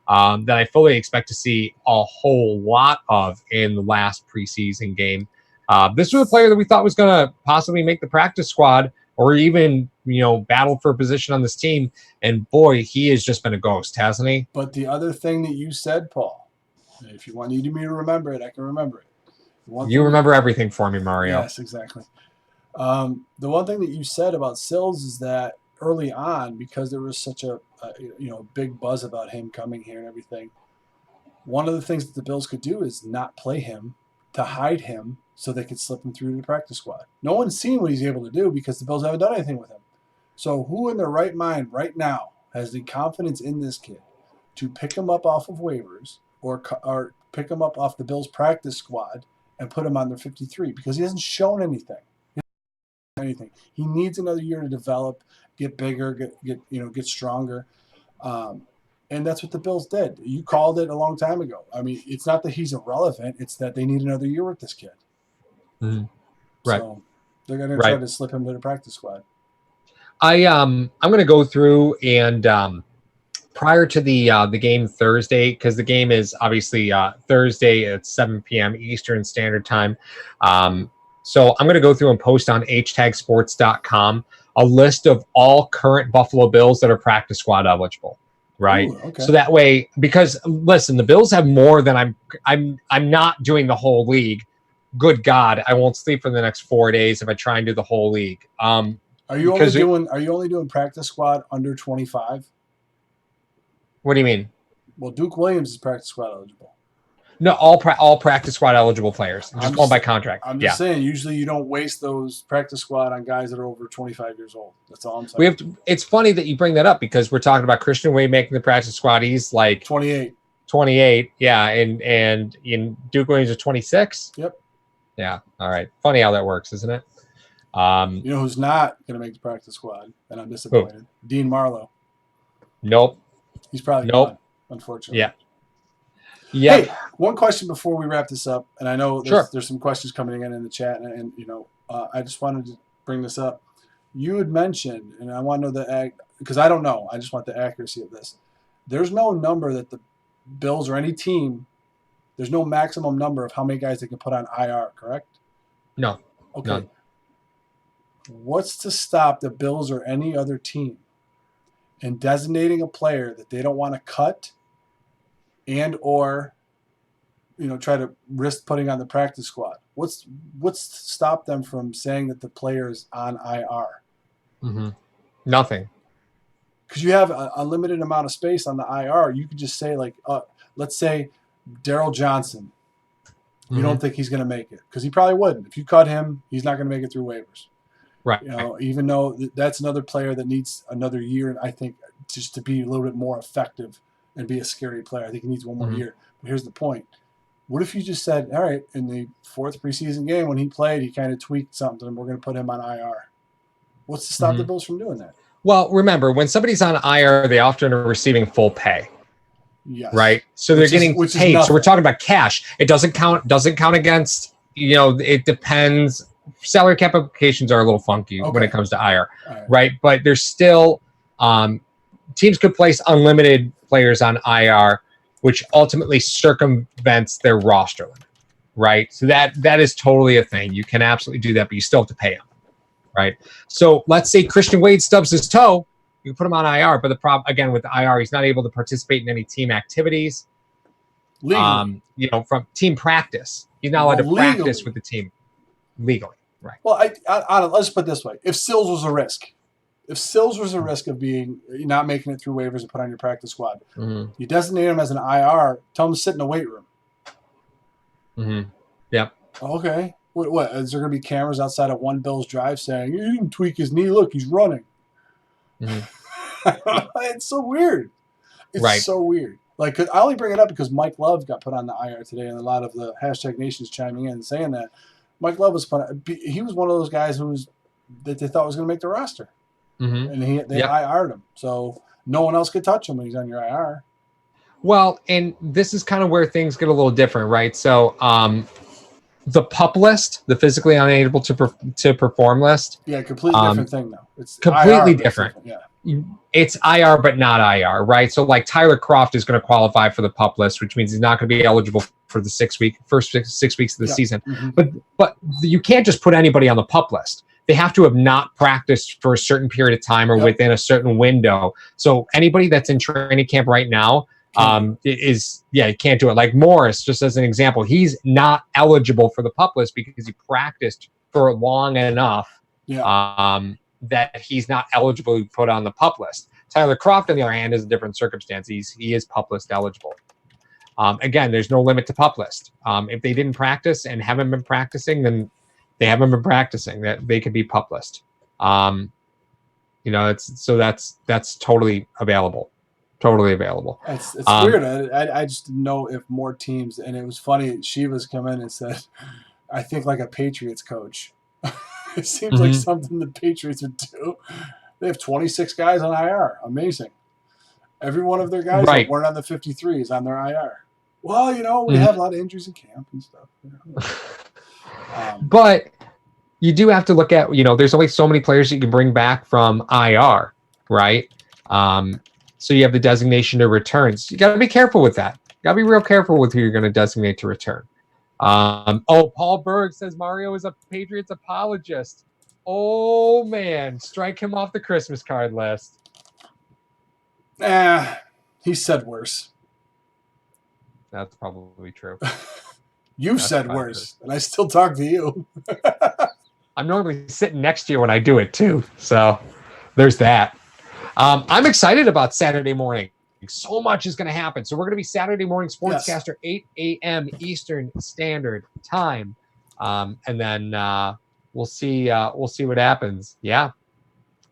[SPEAKER 2] that I fully expect to see a whole lot of in the last preseason game. This was a player that we thought was going to possibly make the practice squad or even, battle for a position on this team. And boy, he has just been a ghost, hasn't he?
[SPEAKER 1] But the other thing that you said, Paul, if you need me to remember it, I can remember it.
[SPEAKER 2] You remember everything for me, Mario.
[SPEAKER 1] Yes, exactly. The one thing that you said about Sills is that early on, because there was such a big buzz about him coming here and everything, one of the things that the Bills could do is not play him to hide him so they could slip him through to the practice squad. No one's seen what he's able to do because the Bills haven't done anything with him. So who in their right mind right now has the confidence in this kid to pick him up off of waivers or pick him up off the Bills practice squad and put him on their 53 because he hasn't shown anything. He needs another year to develop, get bigger, get stronger. And that's what the Bills did. You called it a long time ago. I mean, it's not that he's irrelevant. It's that they need another year with this kid.
[SPEAKER 2] Mm-hmm. Right.
[SPEAKER 1] So they're going to try to slip him to the practice squad.
[SPEAKER 2] I'm going to go through and prior to the game Thursday, because the game is obviously Thursday at 7 p.m. Eastern Standard Time. So I'm going to go through and post on htagsports.com a list of all current Buffalo Bills that are practice squad eligible. Right.
[SPEAKER 1] Ooh, okay.
[SPEAKER 2] So that way, because listen, the Bills have more than I'm not doing the whole league. Good God, I won't sleep for the next 4 days if I try and do the whole league.
[SPEAKER 1] Are you only doing practice squad under 25?
[SPEAKER 2] What do you mean?
[SPEAKER 1] Well, Duke Williams is practice squad eligible.
[SPEAKER 2] No, all practice squad eligible players. Just going by contract.
[SPEAKER 1] I'm just saying, usually you don't waste those practice squad on guys that are over 25 years old. That's all I'm saying.
[SPEAKER 2] It's funny that you bring that up because we're talking about Christian Wade making the practice squad. He's like
[SPEAKER 1] 28.
[SPEAKER 2] 28, yeah, and in Duke Williams is 26.
[SPEAKER 1] Yep.
[SPEAKER 2] Yeah. All right. Funny how that works, isn't it?
[SPEAKER 1] You know who's not going to make the practice squad, and I'm disappointed? Who? Dean Marlowe.
[SPEAKER 2] Nope.
[SPEAKER 1] He's probably gone, unfortunately.
[SPEAKER 2] Yeah. Yeah.
[SPEAKER 1] Hey, one question before we wrap this up, and I know there's some questions coming in the chat, and I just wanted to bring this up. You had mentioned, and I want to know because I don't know. I just want the accuracy of this. There's no number that the Bills or any team, there's no maximum number of how many guys they can put on IR, correct?
[SPEAKER 2] No.
[SPEAKER 1] Okay.
[SPEAKER 2] None.
[SPEAKER 1] What's to stop the Bills or any other team in designating a player that they don't want to cut and or try to risk putting on the practice squad? What's to stop them from saying that the player is on IR?
[SPEAKER 2] Mm-hmm. Nothing.
[SPEAKER 1] Because you have a limited amount of space on the IR. You could just say, like, let's say Daryl Johnson. You don't think he's going to make it because he probably wouldn't. If you cut him, he's not going to make it through waivers.
[SPEAKER 2] Right.
[SPEAKER 1] Even though that's another player that needs another year, I think, just to be a little bit more effective and be a scary player. I think he needs one more year. But here's the point. What if you just said, all right, in the fourth preseason game when he played, he kind of tweaked something, and we're going to put him on IR? What's to stop the Bills from doing that?
[SPEAKER 2] Well, remember, when somebody's on IR, they often are receiving full pay.
[SPEAKER 1] Yes.
[SPEAKER 2] Right. So they're getting paid. So we're talking about cash. It doesn't count against, it depends. Salary cap applications are a little funky when it comes to IR. Right. But there's still teams could place unlimited players on IR, which ultimately circumvents their roster limit. Right. So that is totally a thing. You can absolutely do that, but you still have to pay them. Right. So let's say Christian Wade stubs his toe. You put him on IR, but the problem again with the IR, he's not able to participate in any team activities.
[SPEAKER 1] Legally.
[SPEAKER 2] From team practice, he's not allowed to practice with the team legally. Right.
[SPEAKER 1] Well, let's put it this way: if Sills was a risk, of being not making it through waivers and put on your practice squad, you designate him as an IR. Tell him to sit in the weight room.
[SPEAKER 2] Mm-hmm. Yep.
[SPEAKER 1] Okay. What is there going to be cameras outside of one Bills drive saying he didn't tweak his knee? Look, he's running. It's so weird. It's so weird. Like, 'cause I only bring it up because Mike Love got put on the IR today, and a lot of the hashtag nations chiming in and saying that Mike Love was he was one of those guys that they thought was going to make the roster, and they IR'd him, so no one else could touch him when he's on your IR.
[SPEAKER 2] Well, and this is kind of where things get a little different, right? So, the PUP list, the physically unable to perform list.
[SPEAKER 1] Yeah, completely different thing though. It's
[SPEAKER 2] completely
[SPEAKER 1] IR,
[SPEAKER 2] different.
[SPEAKER 1] Yeah.
[SPEAKER 2] It's IR, but not IR, right? So like Tyler Croft is going to qualify for the PUP list, which means he's not going to be eligible for the first 6 weeks of the season. But you can't just put anybody on the PUP list. They have to have not practiced for a certain period of time or within a certain window. So anybody that's in training camp right now, you can't do it. Like Morris, just as an example, he's not eligible for the PUP list because he practiced for long enough that he's not eligible to put on the PUP list. Tyler Croft, on the other hand, is a different circumstance. He is PUP list eligible. Again, there's no limit to PUP list. If they didn't practice and haven't been practicing, then they haven't been practicing. That they could be PUP list. That's totally available. Totally available.
[SPEAKER 1] It's weird. I just didn't know if more teams, and it was funny. Shiva's come in and said, I think like a Patriots coach. It seems like something the Patriots would do. They have 26 guys on IR. Amazing. Every one of their guys that weren't on the 53 is on their IR. Well, we have a lot of injuries in camp and stuff.
[SPEAKER 2] But you do have to look at, there's only so many players you can bring back from IR, right? So you have the designation to return. So you got to be careful with that. You got to be real careful with who you're going to designate to return. Paul Berg says Mario is a Patriots apologist. Oh, man. Strike him off the Christmas card list.
[SPEAKER 1] He said worse.
[SPEAKER 2] That's probably true.
[SPEAKER 1] You said worse, and I still talk to you.
[SPEAKER 2] I'm normally sitting next to you when I do it, too. So there's that. I'm excited about Saturday morning. So much is going to happen. So we're going to be Saturday morning sportscaster, 8 a.m. Eastern Standard Time, and then we'll see what happens. Yeah,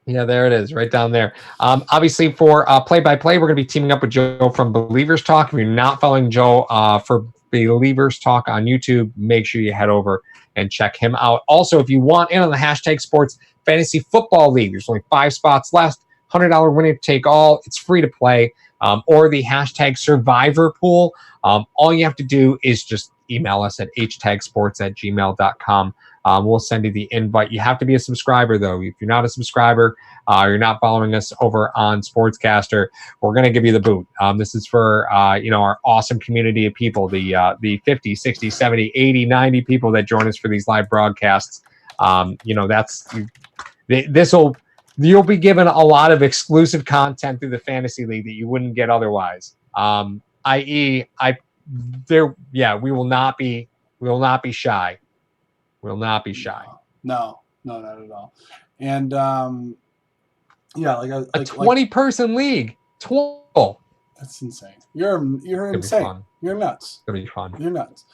[SPEAKER 2] there it is, right down there. Obviously, for play-by-play, we're going to be teaming up with Joe from Believers Talk. If you're not following Joe for Believers Talk on YouTube, make sure you head over and check him out. Also, if you want in on the hashtag Sports Fantasy Football League, there's only 5 spots left. $100 winner take all. It's free to play. Or the hashtag Survivor Pool. All you have to do is just email us at htagsports@gmail.com. We'll send you the invite. You have to be a subscriber, though. If you're not a subscriber, you're not following us over on Sportscaster, we're going to give you the boot. This is for our awesome community of people, the 50, 60, 70, 80, 90 people that join us for these live broadcasts. You'll be given a lot of exclusive content through the fantasy league that you wouldn't get otherwise. We will not be shy. We'll not be shy.
[SPEAKER 1] No, not at all. And
[SPEAKER 2] a 20-person league. 12.
[SPEAKER 1] That's insane. You're insane. You're nuts.
[SPEAKER 2] It's gonna be fun.
[SPEAKER 1] You're nuts.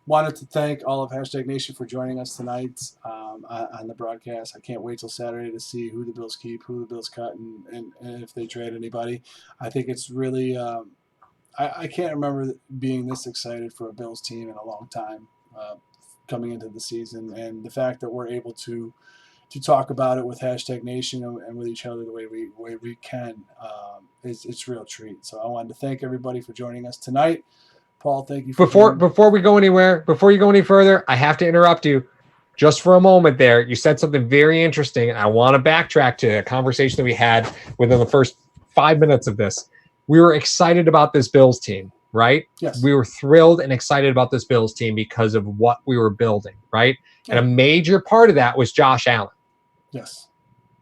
[SPEAKER 1] Wanted to thank all of Hashtag Nation for joining us tonight on the broadcast. I can't wait till Saturday to see who the Bills keep, who the Bills cut, and if they trade anybody. I think it's really I can't remember being this excited for a Bills team in a long time coming into the season, and the fact that we're able to talk about it with Hashtag Nation and with each other the way we can it's a real treat. So I wanted to thank everybody for joining us tonight. Paul, thank you.
[SPEAKER 2] Before we go anywhere, before you go any further, I have to interrupt you just for a moment there. You said something very interesting, and I want to backtrack to a conversation that we had within the first 5 minutes of this. We were excited about this Bills team, right?
[SPEAKER 1] Yes.
[SPEAKER 2] We were thrilled and excited about this Bills team because of what we were building, right? Yeah. And a major part of that was Josh Allen.
[SPEAKER 1] Yes.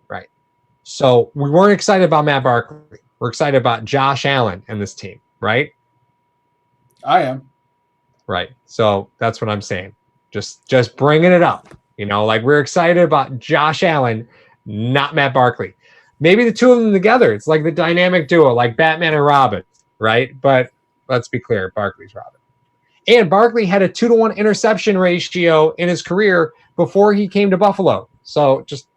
[SPEAKER 2] Right. So we weren't excited about Matt Barkley. We're excited about Josh Allen and this team, right?
[SPEAKER 1] I am.
[SPEAKER 2] Right. So that's what I'm saying. Just bringing it up. We're excited about Josh Allen, not Matt Barkley. Maybe the two of them together. It's like the dynamic duo, like Batman and Robin, right? But let's be clear, Barkley's Robin. And Barkley had a 2-to-1 interception ratio in his career before he came to Buffalo. So just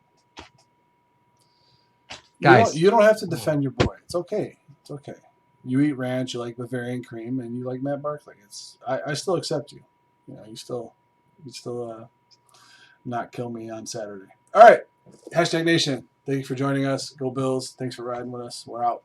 [SPEAKER 2] guys,
[SPEAKER 1] you don't have to defend your boy. It's okay. It's okay. You eat ranch, you like Bavarian cream, and you like Matt Barkley. I still accept you. You still not kill me on Saturday. All right. Hashtag Nation, thank you for joining us. Go Bills. Thanks for riding with us. We're out.